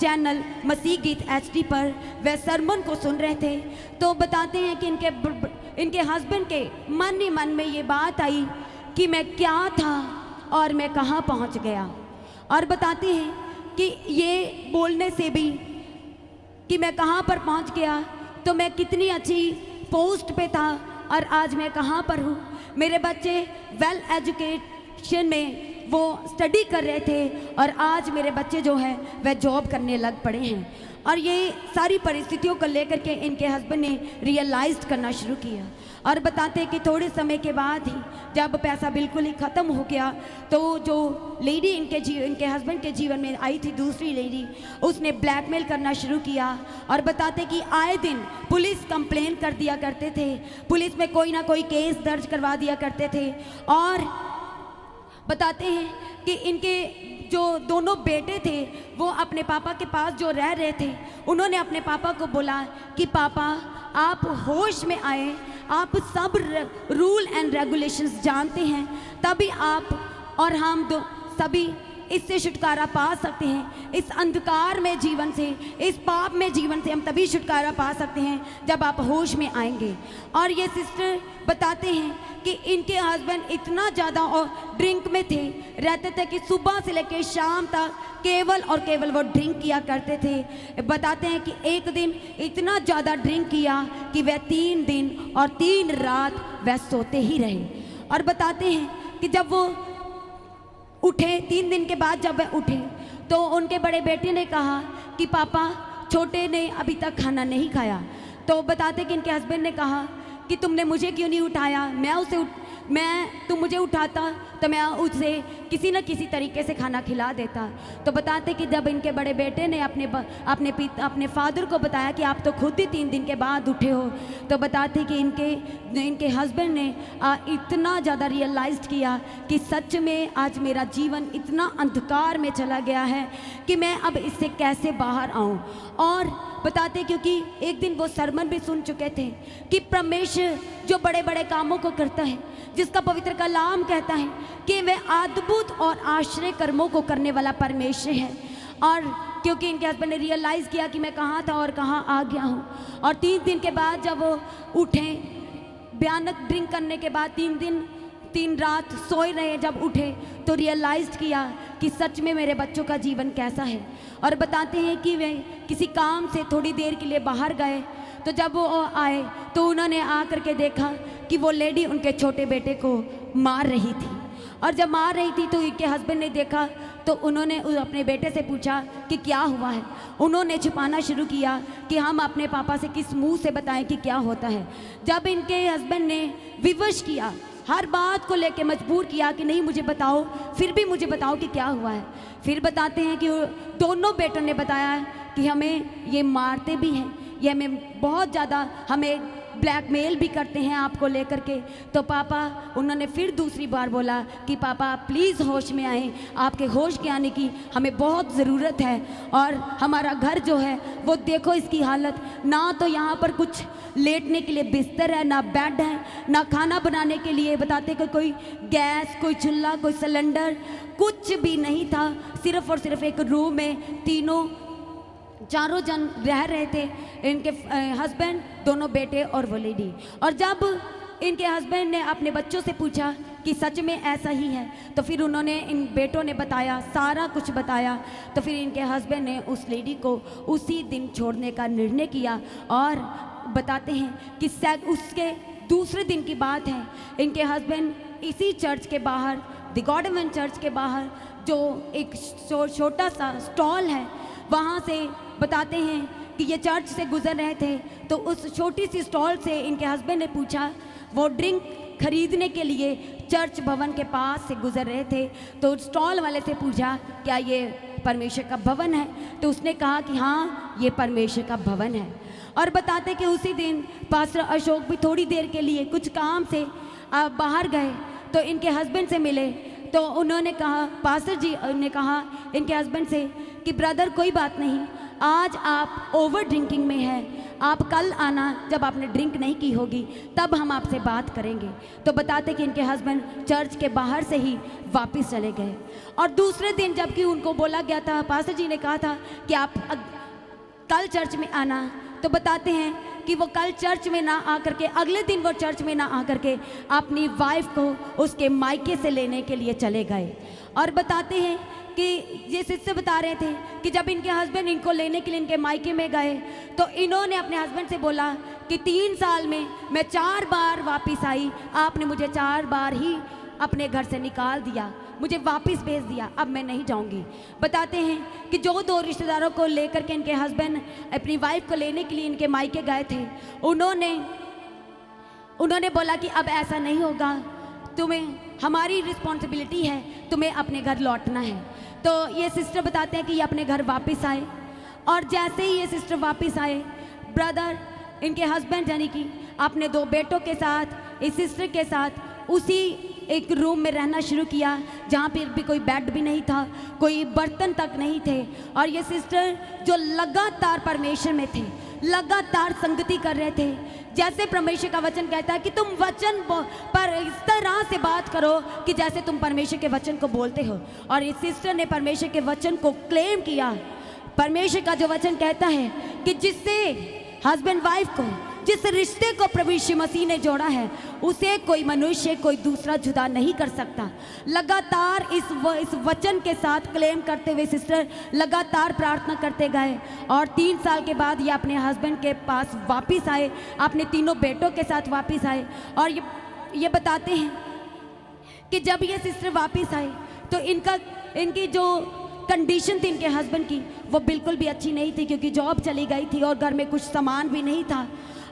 चैनल मसीह गीत HD पर वह सरमन को सुन रहे थे, तो बताते हैं कि इनके हस्बैंड के मन ही मन में ये बात आई कि मैं क्या था और मैं कहाँ पहुँच गया। और बताते हैं कि ये बोलने से भी कि मैं कहाँ पर पहुँच गया, तो मैं कितनी अच्छी पोस्ट पे था और आज मैं कहाँ पर हूँ। मेरे बच्चे वेल एजुकेशन में वो स्टडी कर रहे थे और आज मेरे बच्चे जो है वह जॉब करने लग पड़े हैं। और ये सारी परिस्थितियों को लेकर के इनके हस्बैंड ने रियलाइज करना शुरू किया। और बताते हैं कि थोड़े समय के बाद ही जब पैसा बिल्कुल ही ख़त्म हो गया, तो जो लेडी इनके हस्बैंड के जीवन में आई थी, दूसरी लेडी, उसने ब्लैकमेल करना शुरू किया। और बताते कि आए दिन पुलिस कंप्लेन कर दिया करते थे, पुलिस में कोई ना कोई केस दर्ज करवा दिया करते थे। और बताते हैं कि इनके जो दोनों बेटे थे वो अपने पापा के पास जो रह रहे थे, उन्होंने अपने पापा को बोला कि पापा आप होश में आए, आप सब रूल एंड रेगुलेशंस जानते हैं, तभी आप और हम सभी इससे छुटकारा पा सकते हैं। इस अंधकार में जीवन से, इस पाप में जीवन से हम तभी छुटकारा पा सकते हैं जब आप होश में आएंगे। और ये सिस्टर बताते हैं कि इनके हस्बैंड इतना ज़्यादा और ड्रिंक में रहते थे कि सुबह से लेकर शाम तक केवल और केवल वो ड्रिंक किया करते थे। बताते हैं कि एक दिन इतना ज़्यादा ड्रिंक किया कि वह 3 दिन और 3 रात वह सोते ही रहे। और बताते हैं कि जब वो उठे, 3 दिन के बाद जब वह उठे, तो उनके बड़े बेटे ने कहा कि पापा छोटे ने अभी तक खाना नहीं खाया। तो बताते कि इनके हस्बैंड ने कहा कि तुमने मुझे क्यों नहीं उठाया, तुम मुझे उठाता तो मैं उसे किसी न किसी तरीके से खाना खिला देता। तो बताते कि जब इनके बड़े बेटे ने अपने फादर को बताया कि आप तो खुद ही 3 दिन के बाद उठे हो, तो बताते कि इनके हस्बैंड ने इतना ज़्यादा रियलाइज़ किया कि सच में आज मेरा जीवन इतना अंधकार में चला गया है कि मैं अब इससे कैसे बाहर आऊँ। और बताते क्योंकि एक दिन वो सरमन भी सुन चुके थे कि परमेश्वर जो बड़े बड़े कामों को करता है, जिसका पवित्र कलाम कहता है कि वह अद्भुत और आश्चर्य कर्मों को करने वाला परमेश्वर है। और क्योंकि इनके हस्बैंड ने रियलाइज़ किया कि मैं कहाँ था और कहाँ आ गया हूँ, और 3 दिन के बाद जब वो उठे, भयानक ड्रिंक करने के बाद 3 दिन 3 रात सोए रहे, जब उठे तो रियलाइज़ किया कि सच में मेरे बच्चों का जीवन कैसा है। और बताते हैं कि वे किसी काम से थोड़ी देर के लिए बाहर गए, तो जब वो आए तो उन्होंने आकर के देखा कि वो लेडी उनके छोटे बेटे को मार रही थी। और जब मार रही थी तो इनके हस्बैंड ने देखा, तो उन्होंने अपने बेटे से पूछा कि क्या हुआ है। उन्होंने छुपाना शुरू किया कि हम अपने पापा से किस मुंह से बताएं कि क्या होता है। जब इनके हस्बैंड ने विवश किया, हर बात को लेके मजबूर किया कि नहीं मुझे बताओ, फिर भी मुझे बताओ कि क्या हुआ है। फिर बताते हैं कि दोनों बेटों ने बताया कि हमें ये मारते भी हैं, ये हमें बहुत ज़्यादा हमें ब्लैकमेल भी करते हैं आपको लेकर के। तो पापा, उन्होंने फिर दूसरी बार बोला कि पापा प्लीज़ होश में आएँ, आपके होश के आने की हमें बहुत ज़रूरत है। और हमारा घर जो है वो देखो इसकी हालत, ना तो यहाँ पर कुछ लेटने के लिए बिस्तर है, ना बेड है, ना खाना बनाने के लिए बताते कि कोई गैस, कोई चूल्हा, कोई सिलेंडर, कुछ भी नहीं था। सिर्फ और सिर्फ एक रूम में चारों जन रह रहे थे, इनके हस्बैंड, दोनों बेटे और वो लेडी। और जब इनके हस्बैंड ने अपने बच्चों से पूछा कि सच में ऐसा ही है, तो फिर उन्होंने, इन बेटों ने बताया, सारा कुछ बताया। तो फिर इनके हस्बैंड ने उस लेडी को उसी दिन छोड़ने का निर्णय किया। और बताते हैं कि उसके दूसरे दिन की बात है, इनके हस्बैंड इसी चर्च के बाहर, द गॉडमैन चर्च के बाहर जो एक छोटा सा स्टॉल है, वहाँ से बताते हैं कि ये चर्च से गुजर रहे थे। तो उस छोटी सी स्टॉल से इनके हस्बैंड ने पूछा, वो ड्रिंक खरीदने के लिए चर्च भवन के पास से गुजर रहे थे, तो स्टॉल वाले से पूछा क्या ये परमेश्वर का भवन है। तो उसने कहा कि हाँ, ये परमेश्वर का भवन है। और बताते कि उसी दिन पास्टर अशोक भी थोड़ी देर के लिए कुछ काम से बाहर गए, तो इनके हस्बैंड से मिले। तो उन्होंने कहा, पास्टर जी ने कहा इनके हस्बैंड से कि ब्रदर कोई बात नहीं, आज आप ओवर ड्रिंकिंग में हैं, आप कल आना जब आपने ड्रिंक नहीं की होगी, तब हम आपसे बात करेंगे। तो बताते कि इनके हस्बैंड चर्च के बाहर से ही वापस चले गए। और दूसरे दिन जबकि उनको बोला गया था, पास्टर जी ने कहा था कि आप कल चर्च में आना, तो बताते हैं कि वो कल चर्च में ना आकर के, अगले दिन वो चर्च में ना आकर के अपनी वाइफ को उसके मायके से लेने के लिए चले गए। और बताते हैं कि ये सिस्टर बता रहे थे कि जब इनके हस्बैंड इनको लेने के लिए इनके मायके में गए, तो इन्होंने अपने हस्बैंड से बोला कि 3 साल में मैं 4 बार वापस आई, आपने मुझे 4 बार ही अपने घर से निकाल दिया, मुझे वापस भेज दिया, अब मैं नहीं जाऊंगी। बताते हैं कि जो 2 रिश्तेदारों को लेकर के इनके हस्बैंड अपनी वाइफ को लेने के लिए इनके मायके गए थे, उन्होंने बोला कि अब ऐसा नहीं होगा, तुम्हें, हमारी रिस्पॉन्सिबिलिटी है, तुम्हें अपने घर लौटना है। तो ये सिस्टर बताते हैं कि ये अपने घर वापस आए, और जैसे ही ये सिस्टर वापस आए, ब्रदर इनके हस्बैंड यानी कि अपने 2 बेटों के साथ, इस सिस्टर के साथ उसी एक रूम में रहना शुरू किया, जहाँ पर भी कोई बेड भी नहीं था, कोई बर्तन तक नहीं थे। और ये सिस्टर जो लगातार परमेश्वर में थे, लगातार संगति कर रहे थे। जैसे परमेश्वर का वचन कहता है कि तुम वचन पर इस तरह से बात करो कि जैसे तुम परमेश्वर के वचन को बोलते हो। और इस सिस्टर ने परमेश्वर के वचन को क्लेम किया। परमेश्वर का जो वचन कहता है कि जिससे हस्बैंड वाइफ को, जिस रिश्ते को प्रभु यीशु मसीह ने जोड़ा है, उसे कोई मनुष्य, कोई दूसरा जुदा नहीं कर सकता। लगातार इस वचन के साथ क्लेम करते हुए सिस्टर लगातार प्रार्थना करते गए, और 3 साल के बाद ये अपने हस्बैंड के पास वापस आए, अपने 3 बेटों के साथ वापस आए। और ये बताते हैं कि जब ये सिस्टर वापस आए तो इनकी जो कंडीशन थी इनके हस्बैंड की, वो बिल्कुल भी अच्छी नहीं थी, क्योंकि जॉब चली गई थी और घर में कुछ सामान भी नहीं था।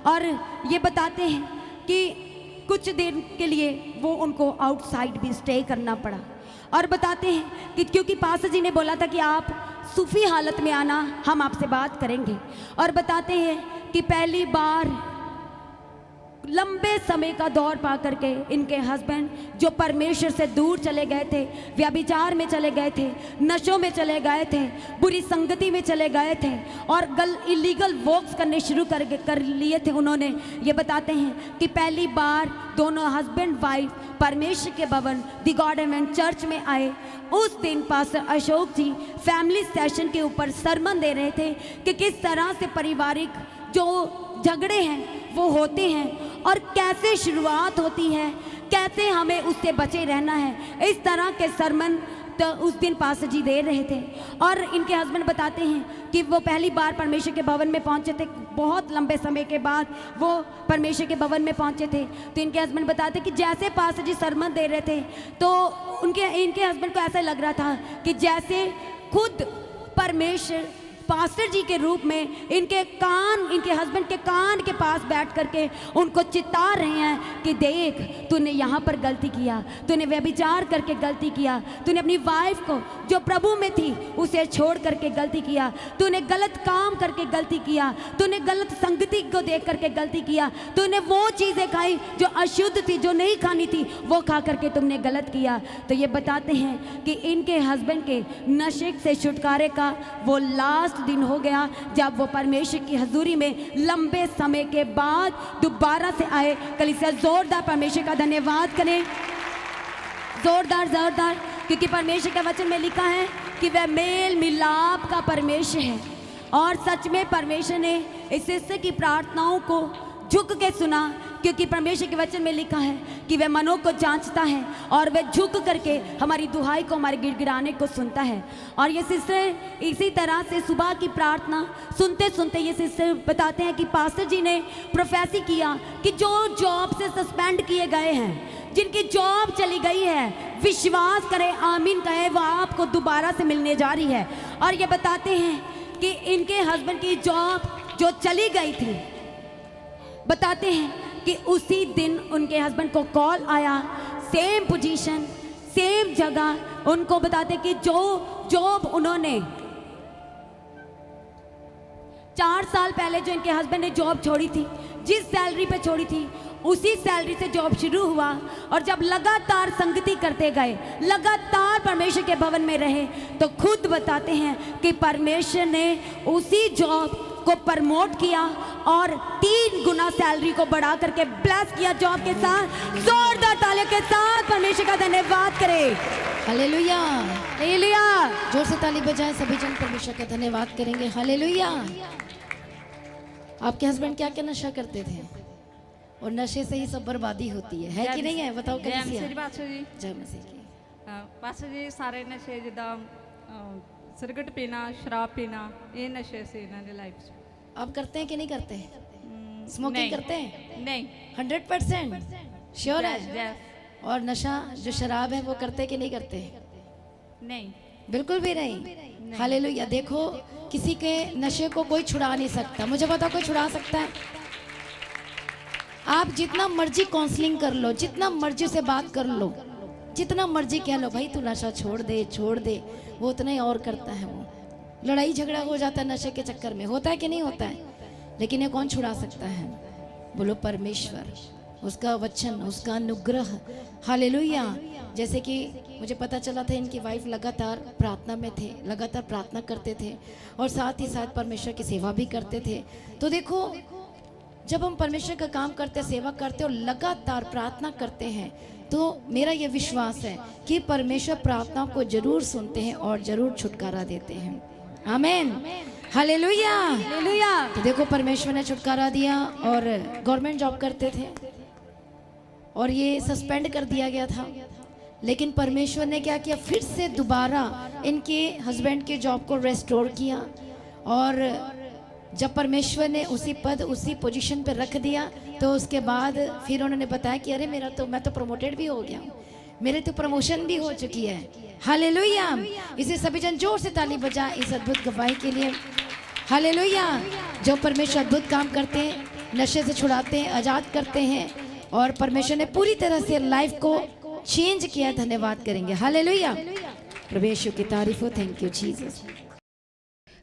और ये बताते हैं कि कुछ दिन के लिए वो उनको आउटसाइड भी स्टे करना पड़ा। और बताते हैं कि क्योंकि पास्टर जी ने बोला था कि आप सूफी हालत में आना, हम आपसे बात करेंगे। और बताते हैं कि पहली बार लंबे समय का दौर पा करके इनके हस्बैंड, जो परमेश्वर से दूर चले गए थे, व्यभिचार में चले गए थे, नशों में चले गए थे, बुरी संगति में चले गए थे, और इलीगल वॉक्स करने शुरू कर लिए थे उन्होंने। ये बताते हैं कि पहली बार दोनों हस्बैंड वाइफ परमेश्वर के भवन द गॉड इवेंट चर्च में आए। उस दिन पास्टर अशोक जी फैमिली सेशन के ऊपर सरमन दे रहे थे कि किस तरह से पारिवारिक जो झगड़े हैं वो होते हैं और कैसे शुरुआत होती है, कैसे हमें उससे बचे रहना है। इस तरह के सरमन तो उस दिन पास्टर जी दे रहे थे। और इनके हस्बैंड बताते हैं कि वो पहली बार परमेश्वर के भवन में पहुंचे थे, बहुत लंबे समय के बाद वो परमेश्वर के भवन में पहुंचे थे। तो इनके हस्बैंड बताते कि जैसे पास्टर जी सरमन दे रहे थे, तो इनके हस्बैंड को ऐसा लग रहा था कि जैसे खुद परमेश्वर पास्टर जी के रूप में इनके हस्बैंड के कान के पास बैठ करके उनको चिता रहे हैं कि देख, तूने यहाँ पर गलती किया, तूने व्यभिचार करके गलती किया, तूने अपनी वाइफ को जो प्रभु में थी उसे छोड़ करके गलती किया, तूने गलत काम करके गलती किया, तूने गलत संगति को देख करके गलती किया, तूने वो चीज़ें खाई जो अशुद्ध थी, जो नहीं खानी थी, वो खा करके तुमने गलत किया। तो ये बताते हैं कि इनके हस्बैंड के नशे से छुटकारे का वो लास्ट दिन हो गया जब वो परमेश्वर की हजूरी में लंबे समय के बाद दोबारा से आए। कलीसिया जोरदार परमेश्वर का धन्यवाद करें, जोरदार, क्योंकि परमेश्वर के वचन में लिखा है कि वह मेल मिलाप का परमेश्वर है। और सच में परमेश्वर ने इस हिस्से की प्रार्थनाओं को झुक के सुना, क्योंकि परमेश्वर के वचन में लिखा है कि वह मनों को जांचता है और वह झुक करके हमारी दुहाई को, हमारे गिड़गिड़ाने को सुनता है। और ये सिस्टर इसी तरह से सुबह की प्रार्थना सुनते सुनते ये सिस्टर बताते हैं कि पास्टर जी ने प्रोफेसी किया कि जो जॉब से सस्पेंड किए गए हैं, जिनकी जॉब चली गई है, विश्वास करें, आमीन कहें, वह आपको दोबारा से मिलने जा रही है। और ये बताते हैं कि इनके हस्बैंड की जॉब जो चली गई थी, बताते हैं कि उसी दिन उनके हस्बैंड को कॉल आया, सेम पोजीशन, सेम जगह। उनको बताते कि जो जॉब उन्होंने 4 साल पहले जो इनके हस्बैंड ने जॉब छोड़ी थी, जिस सैलरी पे छोड़ी थी, उसी सैलरी से जॉब शुरू हुआ और जब लगातार संगति करते गए, लगातार परमेश्वर के भवन में रहे, तो खुद बताते हैं कि परमेश्वर ने उसी जॉब को प्रमोट किया और 3 गुना सैलरी को बढ़ा करके ब्लेस किया जॉब के साथ। जोरदार तालियों के साथ परमेश्वर का धन्यवाद करें। हालेलुया। हालेलुया। जोर से ताली बजाएं सभी जन, परमेश्वर का धन्यवाद करेंगे। हालेलुया। आपके हस्बैंड क्या क्या नशा करते थे? और नशे से ही सब बर्बादी होती है कि नहीं है? बताओ कैसी है? जय मसीह की। ਬਸ ਜੀ ਸਾਰੇ ਨਸ਼ੇ ਜਿੱਦਾਂ ਸਿਗਰਟ ਪੀਣਾ, ਸ਼ਰਾਬ ਪੀਣਾ, ਇਹ ਨਸ਼ੇ ਸੀ ਇਹਨਾਂ ਦੀ ਲਾਈਫ 'ਚ। आप करते हैं कि नहीं करते हैं? स्मोकिंग करते हैं? ਨਹੀਂ 100% श्योर है? yes, और नशा जो शराब है वो करते कि नहीं करते? नहीं बिल्कुल भी नहीं। हालेलुया। देखो, किसी के नशे को कोई छुड़ा नहीं सकता। मुझे बताओ कोई छुड़ा सकता है? आप जितना मर्जी काउंसलिंग कर लो, जितना मर्जी से बात कर लो, जितना मर्जी कह लो भाई तू नशा छोड़ दे छोड़ दे, वो उतना ही और करता है। वो लड़ाई झगड़ा हो जाता है नशे के चक्कर में, होता है कि नहीं होता है? लेकिन ये कौन छुड़ा सकता है? बोलो परमेश्वर, उसका वचन, उसका अनुग्रह। हालेलुया। जैसे कि मुझे पता चला था इनकी वाइफ लगातार प्रार्थना में थे, लगातार प्रार्थना करते थे और साथ ही साथ परमेश्वर की सेवा भी करते थे। तो देखो, जब हम परमेश्वर का काम करते, सेवा करते और लगातार प्रार्थना करते हैं, तो मेरा यह विश्वास है कि परमेश्वर प्रार्थना को जरूर सुनते हैं और जरूर छुटकारा देते हैं। आमीन। हालेलुया। हालेलुया। तो देखो, परमेश्वर ने छुटकारा दिया और गवर्नमेंट जॉब करते थे और ये सस्पेंड कर दिया गया था। लेकिन परमेश्वर ने क्या किया? फिर से दोबारा इनके हस्बैंड के जॉब को रेस्टोर किया और जब परमेश्वर ने उसी पद, उसी पोजीशन पे रख दिया, तो उसके बाद फिर उन्होंने बताया कि अरे मैं तो प्रमोटेड भी हो गया हूँ, मेरे तो प्रमोशन भी हो चुकी है। हालेलुया। इसे सभी जन जोर से ताली बजाएं इस अद्भुत गवाही के लिए। हालेलुया। जो परमेश्वर अद्भुत काम करते हैं, नशे से छुड़ाते हैं, आजाद करते हैं और परमेश्वर ने पूरी तरह से लाइफ को चेंज किया। धन्यवाद करेंगे। हालेलुया। प्रभु यीशु की तारीफ हो। Thank you Jesus.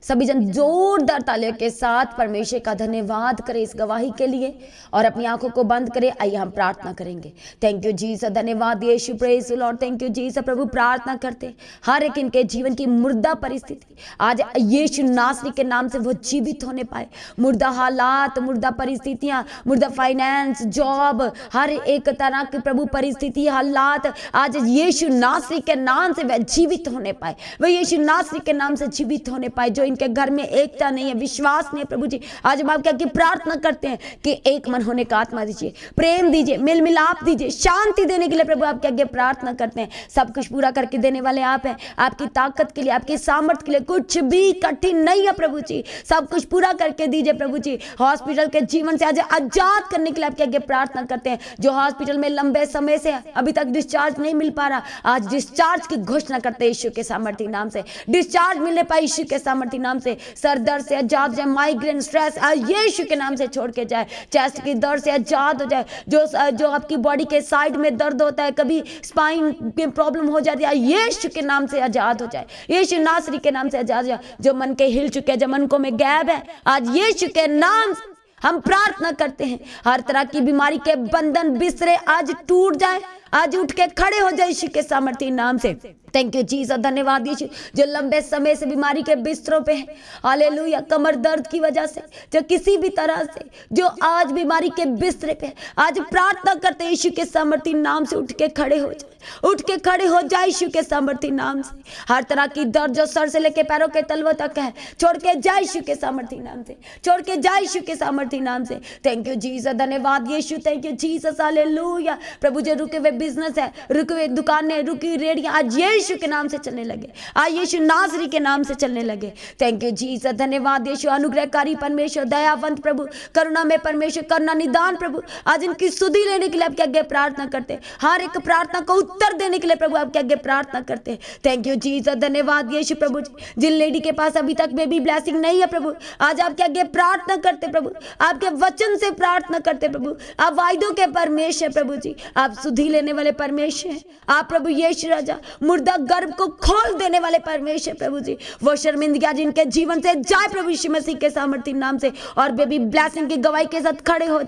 सभी जन जोरदार तालियों के साथ परमेश्वर का धन्यवाद करें इस गवाही के लिए और अपनी आंखों को बंद करें। आइए हम प्रार्थना करेंगे। थैंक यू जीसस, धन्यवाद Yeshu, praise lord, thank you Jesus. प्रभु, प्रार्थना करते हर एक इनके जीवन की मुर्दा परिस्थिति आज यीशु नासरी के नाम से वो जीवित होने पाए। मुर्दा हालात, मुर्दा परिस्थितियां, मुर्दा फाइनेंस, जॉब, हर एक तरह की प्रभु परिस्थिति, हालात आज यीशु नासरी के नाम से वह जीवित होने पाए, वह यीशु नासरी के नाम से जीवित होने पाए। जो इनके घर में एकता नहीं है, विश्वास नहीं है, प्रभु जी आज हम आपके आगे प्रार्थना करते हैं कि एक मन होने का आत्मा दीजिए, प्रेम दीजिए, मेल मिलाप दीजिए, शांति देने के लिए प्रभु आपके आगे प्रार्थना करते हैं। सब कुछ पूरा करके देने वाले आप हैं। आपकी ताकत के लिए, आपकी सामर्थ्य के लिए कुछ भी कठिन नहीं है प्रभु जी। सब कुछ पूरा करके दीजिए प्रभु जी। हॉस्पिटल के जीवन से आज आजाद करने के लिए आपके आगे प्रार्थना करते हैं। जो हॉस्पिटल में लंबे समय से अभी तक डिस्चार्ज नहीं मिल पा रहा, आज डिस्चार्ज की घोषणा करते हैं यीशु के सामर्थ्य नाम से। डिस्चार्ज मिलने पाए यीशु के सामर्थ्य नाम से। सर दर्द से आजाद हो जाए, माइग्रेन, स्ट्रेस यीशु के नाम से छोड़ के जाए। चेस्ट की दर्द से आजाद हो जाए। जो आपकी बॉडी के साइड में दर्द होता है, कभी स्पाइन में प्रॉब्लम हो जाती है, यीशु के नाम से आजाद हो जाए। यीशु नासरी के नाम से आजाद हो जाए। जो मन के हिल चुके हैं, जो मनकों में गैप है, आज यीशु के नाम से हम प्रार्थना करते हैं। हर तरह की बीमारी के बंधन बिस्तरे आज टूट जाए, आज उठ के खड़े हो जाए यीशु के सामर्थ्य नाम से। थैंक यू जीसस, धन्यवाद यीशु। जो लंबे समय से बीमारी के बिस्तरों पे है, हालेलुया, कमर दर्द की वजह से, जो किसी भी तरह से जो आज बीमारी के बिस्तरे पे, आज प्रार्थना करते हैं यीशु के सामर्थ्य नाम से उठ के खड़े हो जाए, उठ के खड़े हो जाए यीशु के सामर्थ्य नाम से। हर तरह की दर्द जो सर से लेके पैरों के तलवों तक है, छोड़ के जाए यीशु के सामर्थ्य नाम से, छोड़ के जाए यीशु के सामर्थ्य नाम से। थैंक यू जीसस, धन्यवाद Yeshu, thank you Jesus, hallelujah. प्रभु जो रुके हुए बिजनेस है, रुके हुए दुकानें, रुकी हुई रेडियां आज यीशु के नाम से चलने लगे, आज यीशु नासरी के नाम से चलने लगे। थैंक यू जीसस, धन्यवाद यीशु। अनुग्रहकारी परमेश्वर, दयावंत प्रभु, करुणा में परमेश्वर, करुणा निदान प्रभु, आज इनकी सुधि लेने के लिए आपके आगे प्रार्थना करते हैं। हर एक प्रार्थना को उत्तर देने के लिए प्रभु आपके आगे प्रार्थना करते हैं। थैंक यू जीसस, धन्यवाद यीशु। प्रभु जिन लेडी के पास अभी तक बेबी ब्लेसिंग नहीं है प्रभु, आज आपके आगे प्रार्थना करते प्रभु, आपके वचन से प्रार्थना करते प्रभु। आप वायदों के परमेश्वर प्रभु जी, आप सुधि लेने वाले परमेश्वर हैं। आप प्रभु यीशु राजा मुर्दा गर्भ को खोल देने वाले परमेश्वर प्रभु जी। वो शर्मिंदगी जिनके जीवन से जाए प्रभु यीशु मसीह के सामर्थ्य नाम से, और बेबी ब्लेसिंग की गवाही के साथ खड़े हो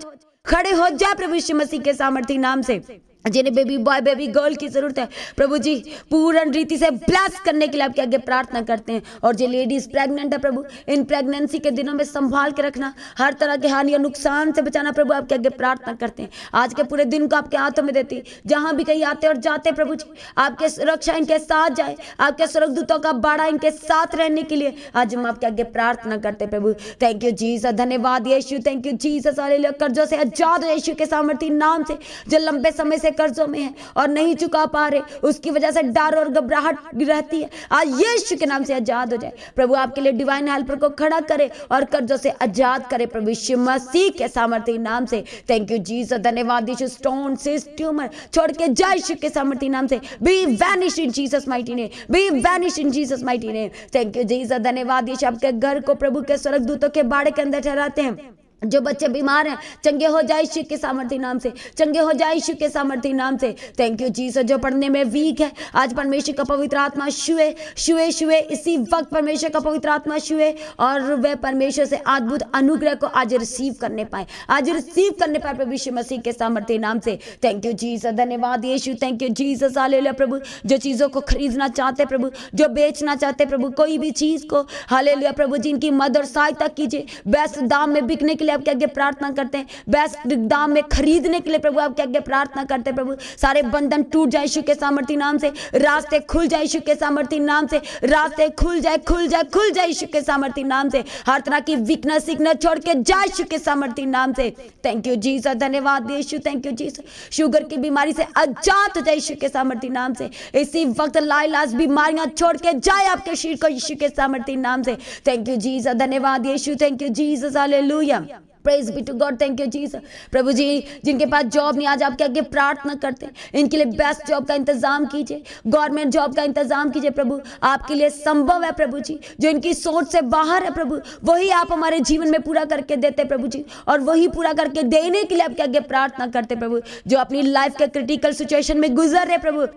खड़े हो जाए प्रभु यीशु मसीह के सामर्थी नाम से। जिन्हें बेबी बॉय बेबी गर्ल की जरूरत है प्रभु जी, पूर्ण रीति से ब्लेस करने के लिए आपके आगे प्रार्थना करते हैं। और जो लेडीज प्रेग्नेंट है प्रभु, इन प्रेगनेंसी के दिनों में संभाल के रखना, हर तरह के हानि और नुकसान से बचाना प्रभु, आपके आगे प्रार्थना करते हैं। आज के पूरे दिन को आपके हाथों में देती, जहां भी कहीं आते और जाते प्रभु जी, आपके सुरक्षा इनके साथ जाए, आपके स्वर्गदूतों का बाड़ा इनके साथ रहने के लिए आज हम आपके आगे प्रार्थना करते हैं प्रभु। थैंक यू जीसस, धन्यवाद Yeshu, thank you Jesus. Hallelujah. कर्जों से आजाद हो यीशु के सामर्थी नाम से। जो लंबे समय से कर्जों में है और नहीं चुका पा रहे, उसकी वजह से डर और घबराहट रहती है, आज यीशु के नाम से आजाद हो जाए प्रभु। आपके लिए डिवाइन हेल्पर को खड़ा करे और कर्जों से आजाद करे प्रभु यीशु मसीह के सामर्थी नाम से। थैंक यू जीसस, धन्यवाद यीशु। स्टोन सिस्ट ट्यूमर छोड़ के जाए यीशु के सामर्थी नाम से। Be vanish in Jesus mighty name, be vanish in Jesus mighty name. Thank you Jesus, धन्यवाद यीशु। आपके घर को प्रभु के स्वर्गदूतों के बाड़े के अंदर ठहराते हैं। जो बच्चे बीमार हैं चंगे हो जाए यीशु के सामर्थी नाम से, चंगे हो जाए यीशु के सामर्थी नाम से। Thank you Jesus. जो पढ़ने में वीक है, आज परमेश्वर का पवित्र आत्मा छुए छुए छुए, इसी वक्त परमेश्वर का पवित्र आत्मा छुए और वह परमेश्वर से अद्भुत अनुग्रह को आज रिसीव करने पाए, आज रिसीव करने पाए प्रभु यीशु मसीह के सामर्थी नाम से। थैंक यू जीसस, धन्यवाद Yeshu, thank you Jesus. Hallelujah प्रभु। जो चीजों को खरीदना चाहते प्रभु, जो बेचना चाहते प्रभु, कोई भी चीज को, हालेलुया प्रभु, जिनकी मदद और सहायता कीजिए, बेस्ट दाम में बिकने के लिए आपके आगे प्रार्थना करते हैं, बेस्ट दाम में खरीदने के लिए प्रभु आपके आगे प्रार्थना करते हैं प्रभु। सारे बंधन टूट जाए यीशु के सामर्थी नाम से, रास्ते खुल जाए यीशु के सामर्थी नाम से, रास्ते खुल जाए खुल जाए खुल जाए यीशु के सामर्थी नाम से। हर तरह की वीकनेस सिकनेस छोड़ के जाए यीशु के सामर्थी नाम से। थैंक यू जीसस, धन्यवाद Yeshu, thank you Jesus. Sugar की बीमारी से आजाद हो जाए यीशु के सामर्थी नाम से। इसी वक्त लाइलाज बीमारियां छोड़ के जाए आपके शरीर को यीशु के सामर्थी नाम से। थैंक यू जीसस, धन्यवाद Yeshu, thank you Jesus. Hallelujah, praise be to God, thank you Jesus. प्रभु जी, जिनके पास जॉब नहीं, आज आपके आगे प्रार्थना करते हैं, इनके लिए बेस्ट जॉब का इंतजाम कीजिए, गवर्नमेंट जॉब का इंतजाम कीजिए प्रभु। आपके लिए संभव है प्रभु जी, जो इनकी सोच से बाहर है प्रभु, वही आप हमारे जीवन में पूरा करके देते प्रभु जी, और वही पूरा करके देने के लिए आपके आगे प्रार्थना करते प्रभु। जो अपनी लाइफ के क्रिटिकल सिचुएशन में गुजर रहे प्रभु,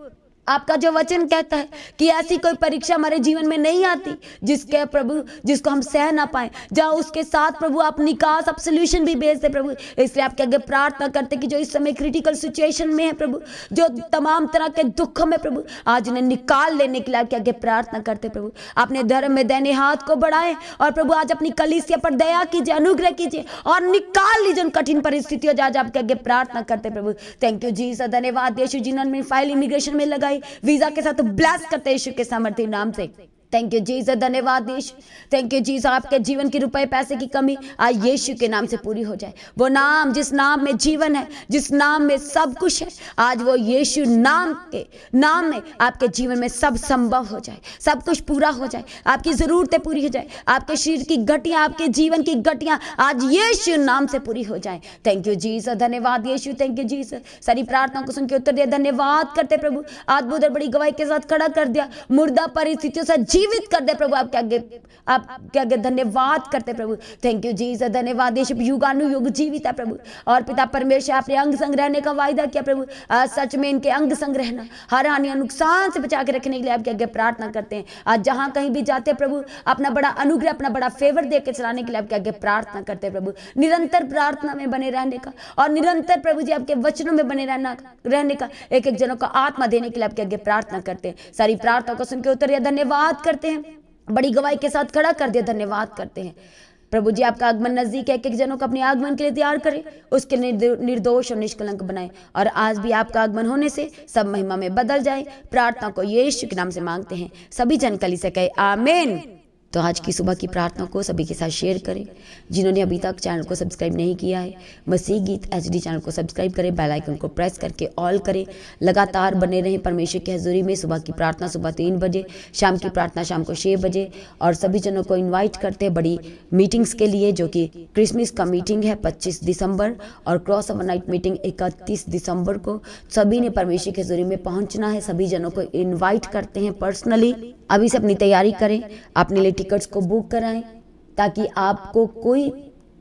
आपका जो वचन कहता है कि ऐसी कोई परीक्षा हमारे जीवन में नहीं आती जिसके प्रभु जिसको हम सह ना पाए, जहाँ उसके साथ प्रभु आप निकास, आप सोल्यूशन भी भेजते प्रभु। इसलिए आपके आगे प्रार्थना करते कि जो इस समय क्रिटिकल सिचुएशन में है प्रभु, जो तमाम तरह के दुखों में प्रभु, आज उन्हें निकाल लेने के लिए आपके आगे प्रार्थना करते प्रभु। अपने धर्म में दाहिने हाथ को बढ़ाएं और प्रभु आज अपनी कलीसिया पर दया कीजिए, अनुग्रह कीजिए और निकाल लीजिए उन कठिन परिस्थितियों, आज आपके आगे प्रार्थना करते प्रभु। थैंक यू जीसस, धन्यवाद यीशु। जिन्होंने फाइल इमिग्रेशन में लगाई, वीजा के साथ ब्लेस करते हैं यीशु के सामर्थी नाम से। थैंक यू जीसस, धन्यवाद यीशु, थैंक यू जीसस। आपके जीवन की रुपए पैसे की कमी आज यीशु के नाम से पूरी हो जाए। वो नाम, जिस नाम में जीवन है, जिस नाम में सब कुछ है, आज वो यीशु नाम के नाम में आपके जीवन में सब संभव हो जाए, सब कुछ पूरा हो जाए, आपकी जरूरतें पूरी हो जाए, आपके शरीर की गठियां, आपके जीवन की गठियां आज यीशु नाम से पूरी हो जाए। थैंक यू जीसस, धन्यवाद यीशु, थैंक यू जीसस। सारी प्रार्थना को सुन के उत्तर दिया, धन्यवाद करते प्रभु। अद्भुत और बड़ी गवाही के साथ खड़ा कर दिया, मुर्दा परिस्थितियों से जीवित कर दे प्रभु। आपके आगे धन्यवाद करते प्रभु। थैंक यू जीसस, धन्यवाद यीशु। युगानुयुग जीवित है प्रभु, और पिता परमेश्वर आपने अंग संग रहने का वायदा किया प्रभु। आज सच में इनके अंग संग रहना, हर हानि और नुकसान से बचा के रखने के लिए आपके आगे प्रार्थना करते हैं। आज जहां कहीं भी जाते प्रभु, अपना बड़ा अनुग्रह, अपना बड़ा फेवर दे के चलाने के लिए आपके आगे प्रार्थना करते हैं प्रभु। निरंतर प्रार्थना में बने रहने का और निरंतर प्रभु जी आपके वचनों में बने रहने का, एक एक जनों का आत्मा देने के लिए आपके आगे प्रार्थना करते हैं। सारी प्रार्थना को सुन के उत्तर दिया, धन्यवाद करते हैं। बड़ी गवाही के साथ खड़ा कर दिया, धन्यवाद करते हैं प्रभु जी। आपका आगमन नजदीक है, एक एक जनों को अपने आगमन के लिए तैयार करें, उसके निर्दोष और निष्कलंक बनाए, और आज भी आपका आगमन होने से सब महिमा में बदल जाए। प्रार्थना को यीशु के नाम से मांगते हैं, सभी जन कलीसिया कहे आमीन। तो आज की सुबह की प्रार्थना को सभी के साथ शेयर करें। जिन्होंने अभी तक चैनल को सब्सक्राइब नहीं किया है, मसीह गीत HD चैनल को सब्सक्राइब करें, बेल आइकन को प्रेस करके ऑल करें। लगातार बने रहें परमेश्वर की हजूरी में। सुबह की प्रार्थना सुबह 3 बजे, शाम की प्रार्थना शाम को 6 बजे, और सभी जनों को इन्वाइट करते हैं बड़ी मीटिंग्स के लिए, जो कि क्रिसमस का मीटिंग है 25 दिसंबर और क्रॉस ओवर नाइट मीटिंग 31 दिसंबर को। सभी ने परमेश्वर की हजूरी में पहुँचना है, सभी जनों को इन्वाइट करते हैं पर्सनली। अभी से अपनी तैयारी करें, अपने लिए टिकट्स को बुक कराएं, ताकि आपको कोई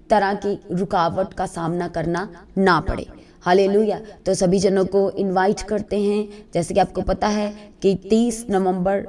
तरह की रुकावट का सामना करना ना पड़े। हालेलुया। तो सभी जनों को इनवाइट करते हैं। जैसे कि आपको पता है कि 30 नवंबर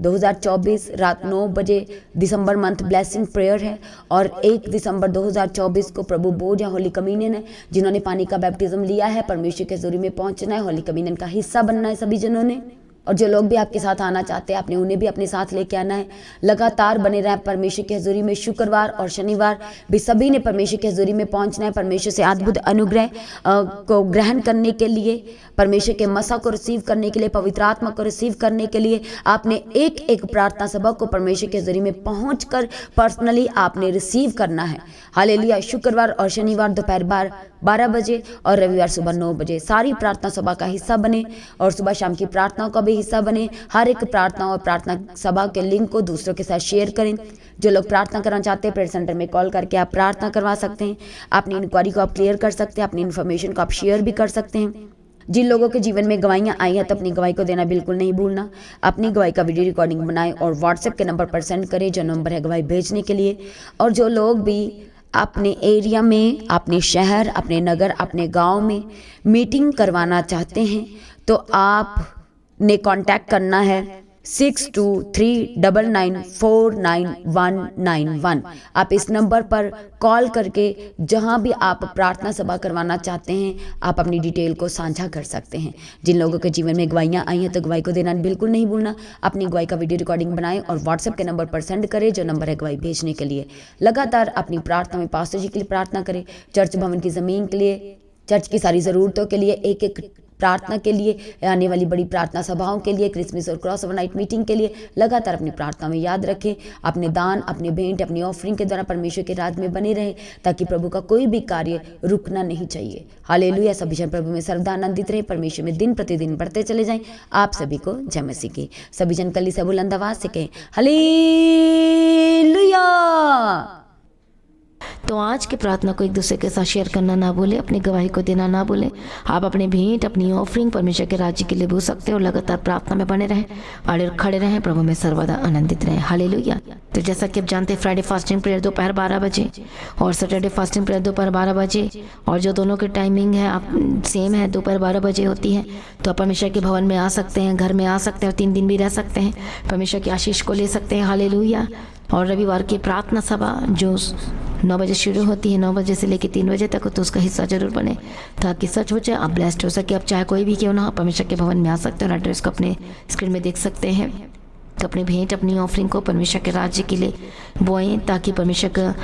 2024 रात 9 बजे दिसंबर मंथ ब्लेसिंग प्रेयर है और 1 दिसंबर 2024 को प्रभु बोझ या होली कम्युनियन है। जिन्होंने पानी का बैप्टिज्म लिया है परमेश्वर के हजूरी में पहुंचना है, होली कम्युनियन का हिस्सा बनना है सभी जनों ने। और जो लोग भी आपके साथ आना चाहते हैं आपने उन्हें भी अपने साथ लेके आना है। लगातार बने रहें परमेश्वर की हजूरी में। शुक्रवार और शनिवार भी सभी ने परमेश्वर की हजूरी में पहुंचना है, परमेश्वर से अद्भुत अनुग्रह को ग्रहण करने के लिए, परमेश्वर के मसा को रिसीव करने के लिए, पवित्र आत्मा को रिसीव करने के लिए आपने एक एक प्रार्थना सभा को परमेश्वर के हजूरी में पहुंचकर पर्सनली आपने रिसीव करना है। हालेलुया। शुक्रवार और शनिवार दोपहर 12 बजे और रविवार सुबह 9 बजे सारी प्रार्थना सभा का हिस्सा बने और सुबह शाम की प्रार्थनाओं का भी हिस्सा बने। हर एक प्रार्थना और प्रार्थना सभा के लिंक को दूसरों के साथ शेयर करें। जो लोग प्रार्थना करना चाहते हैं प्रेयर सेंटर में कॉल करके आप प्रार्थना करवा सकते हैं, अपनी इंक्वायरी को आप क्लियर कर सकते हैं, अपनी इन्फॉर्मेशन को आप शेयर भी कर सकते हैं। जिन लोगों के जीवन में गवाहियाँ आई हैं तो अपनी गवाही को देना बिल्कुल नहीं भूलना। अपनी गवाही का वीडियो रिकॉर्डिंग बनाएं और व्हाट्सएप के नंबर पर सेंड करें जो नंबर है गवाही भेजने के लिए। और जो लोग भी अपने एरिया में, अपने शहर, अपने नगर, अपने गांव में मीटिंग करवाना चाहते हैं तो आपने कांटेक्ट करना है 6239949191। आप इस नंबर पर कॉल करके जहां भी आप प्रार्थना सभा करवाना चाहते हैं आप अपनी डिटेल को साझा कर सकते हैं। जिन लोगों के जीवन में गवाहियाँ आई हैं तो गवाही को देना बिल्कुल नहीं भूलना। अपनी गवाही का वीडियो रिकॉर्डिंग बनाएं और व्हाट्सएप के नंबर पर सेंड करें जो नंबर है गवाही भेजने के लिए। लगातार अपनी प्रार्थना में पास्टर जी के लिए प्रार्थना करें, चर्च भवन की ज़मीन के लिए, चर्च की सारी ज़रूरतों के लिए, एक एक प्रार्थना के लिए, आने वाली बड़ी प्रार्थना सभाओं के लिए, क्रिसमस और क्रॉस ओवर नाइट मीटिंग के लिए लगातार अपनी प्रार्थना में याद रखें। अपने दान, अपने भेंट, अपनी ऑफरिंग के द्वारा परमेश्वर के राज में बने रहें ताकि प्रभु का कोई भी कार्य रुकना नहीं चाहिए। हालेलुया। सभी जन प्रभु में सर्वदा आनंदित रहे, परमेश्वर में दिन प्रतिदिन बढ़ते चले जाएं। आप सभी को जय मसीह की। सभी जन कली से बुलंद आवाज से कहें हालेलुया। तो आज की प्रार्थना को एक दूसरे के साथ शेयर करना ना भूलें, अपनी गवाही को देना ना भूलें। आप अपने भेंट, अपनी ऑफरिंग परमेश्वर के राज्य के लिए भेज सकते हैं और लगातार प्रार्थना में बने रहें, अड़े खड़े रहें, प्रभु में सर्वदा आनंदित रहें। हालेलुया। तो जैसा कि आप जानते हैं फ्राइडे फास्टिंग प्रेयर दोपहर 12 बजे और सैटरडे फास्टिंग प्रेयर दोपहर 12 बजे, और जो दोनों की टाइमिंग है आप सेम है, दोपहर 12 बजे होती है। तो आप परमेश्वर के भवन में आ सकते हैं, घर में आ सकते हैं और 3 दिन भी रह सकते हैं, परमेश्वर की आशीष को ले सकते हैं। हालेलुया। और रविवार की प्रार्थना सभा जो 9 बजे शुरू होती है, 9 बजे से लेकर 3 बजे तक, तो उसका हिस्सा जरूर बने ताकि सच हो जाए, आप ब्लेस्ड हो सके। आप चाहे कोई भी क्यों ना, परमेश्वर के भवन में आ सकते हैं और एड्रेस को अपने स्क्रीन में देख सकते हैं। तो अपनी भेंट, अपनी ऑफरिंग को परमेश्वर के राज्य के लिए बोएं ताकि परमेश्वर का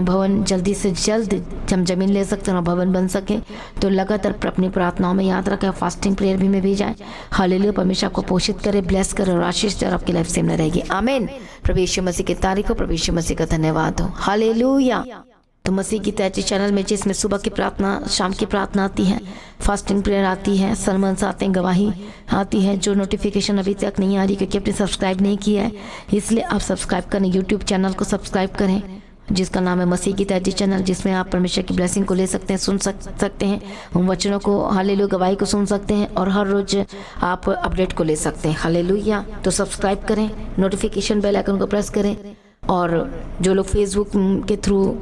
भवन जल्दी से जल्द हम जमीन ले सकते हैं और भवन बन सके। तो लगातार अपनी प्रार्थनाओं में याद रखें, फास्टिंग प्रेयर भी में भी जाए। हालेलुया। परमेश्वर आपको पोषित करे, ब्लेस करे और आशीष दे और आपकी लाइफ सेम न रहेगी। आमीन। प्रभु यीशु मसीह की तारीफ हो, प्रभु यीशु मसीह का धन्यवाद हो। हालेलुया। तो मसीह की तैची चैनल में जिसमें सुबह की प्रार्थना, शाम की प्रार्थना आती है, फास्टिंग प्रेयर आती है, सरमन्स आते हैं, गवाही आती है। जो नोटिफिकेशन अभी तक नहीं आ रही क्योंकि आपने सब्सक्राइब नहीं किया है, इसलिए आप सब्सक्राइब करें, यूट्यूब चैनल को सब्सक्राइब करें जिसका नाम है मसीह की तैची चैनल, जिसमें आप परमेश्वर की ब्लेसिंग को ले सकते हैं, सुन सकते हैं, उन वचनों को, हालेलुया, गवाही को सुन सकते हैं और हर रोज आप अपडेट को ले सकते हैं। हालेलुया। तो सब्सक्राइब करें, नोटिफिकेशन बेल आइकन को प्रेस करें। और जो लोग फेसबुक के थ्रू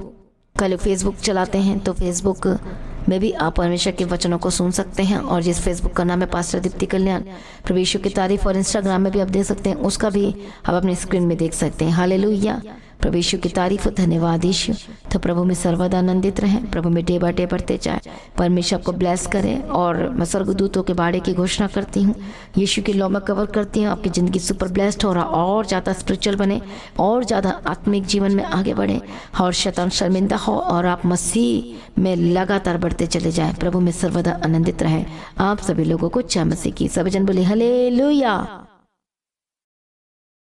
कल फेसबुक चलाते हैं तो फेसबुक में भी आप परमेश्वर के वचनों को सुन सकते हैं। और जिस फेसबुक का नाम है पास्टर दीप्ति कल्याण, प्रभु यीशु की तारीफ, और इंस्टाग्राम में भी आप देख सकते हैं, उसका भी आप अपने स्क्रीन में देख सकते हैं। हालेलुया। प्रभु यीशु की तारीफ, धन्यवाद यीशु। तो प्रभु में सर्वदा आनंदित रहें, प्रभु में डे बाय डे बढ़ते जाए, परमेश्वर आपको ब्लेस करें। और मैं स्वर्गदूतों के बाड़े की घोषणा करती हूँ, यीशु की लौ में कवर करती हूँ, आपकी ज़िंदगी सुपर ब्लेस्ड हो रहा, और ज़्यादा स्पिरिचुअल बने, और ज़्यादा आत्मिक जीवन में आगे बढ़े, और शैतान शर्मिंदा हो, और आप मसीह में लगातार बढ़ते चले जाएं। प्रभु में सर्वदा आनंदित रहे। आप सभी लोगों को जय मसीह की। सभी जन बोले हालेलुया।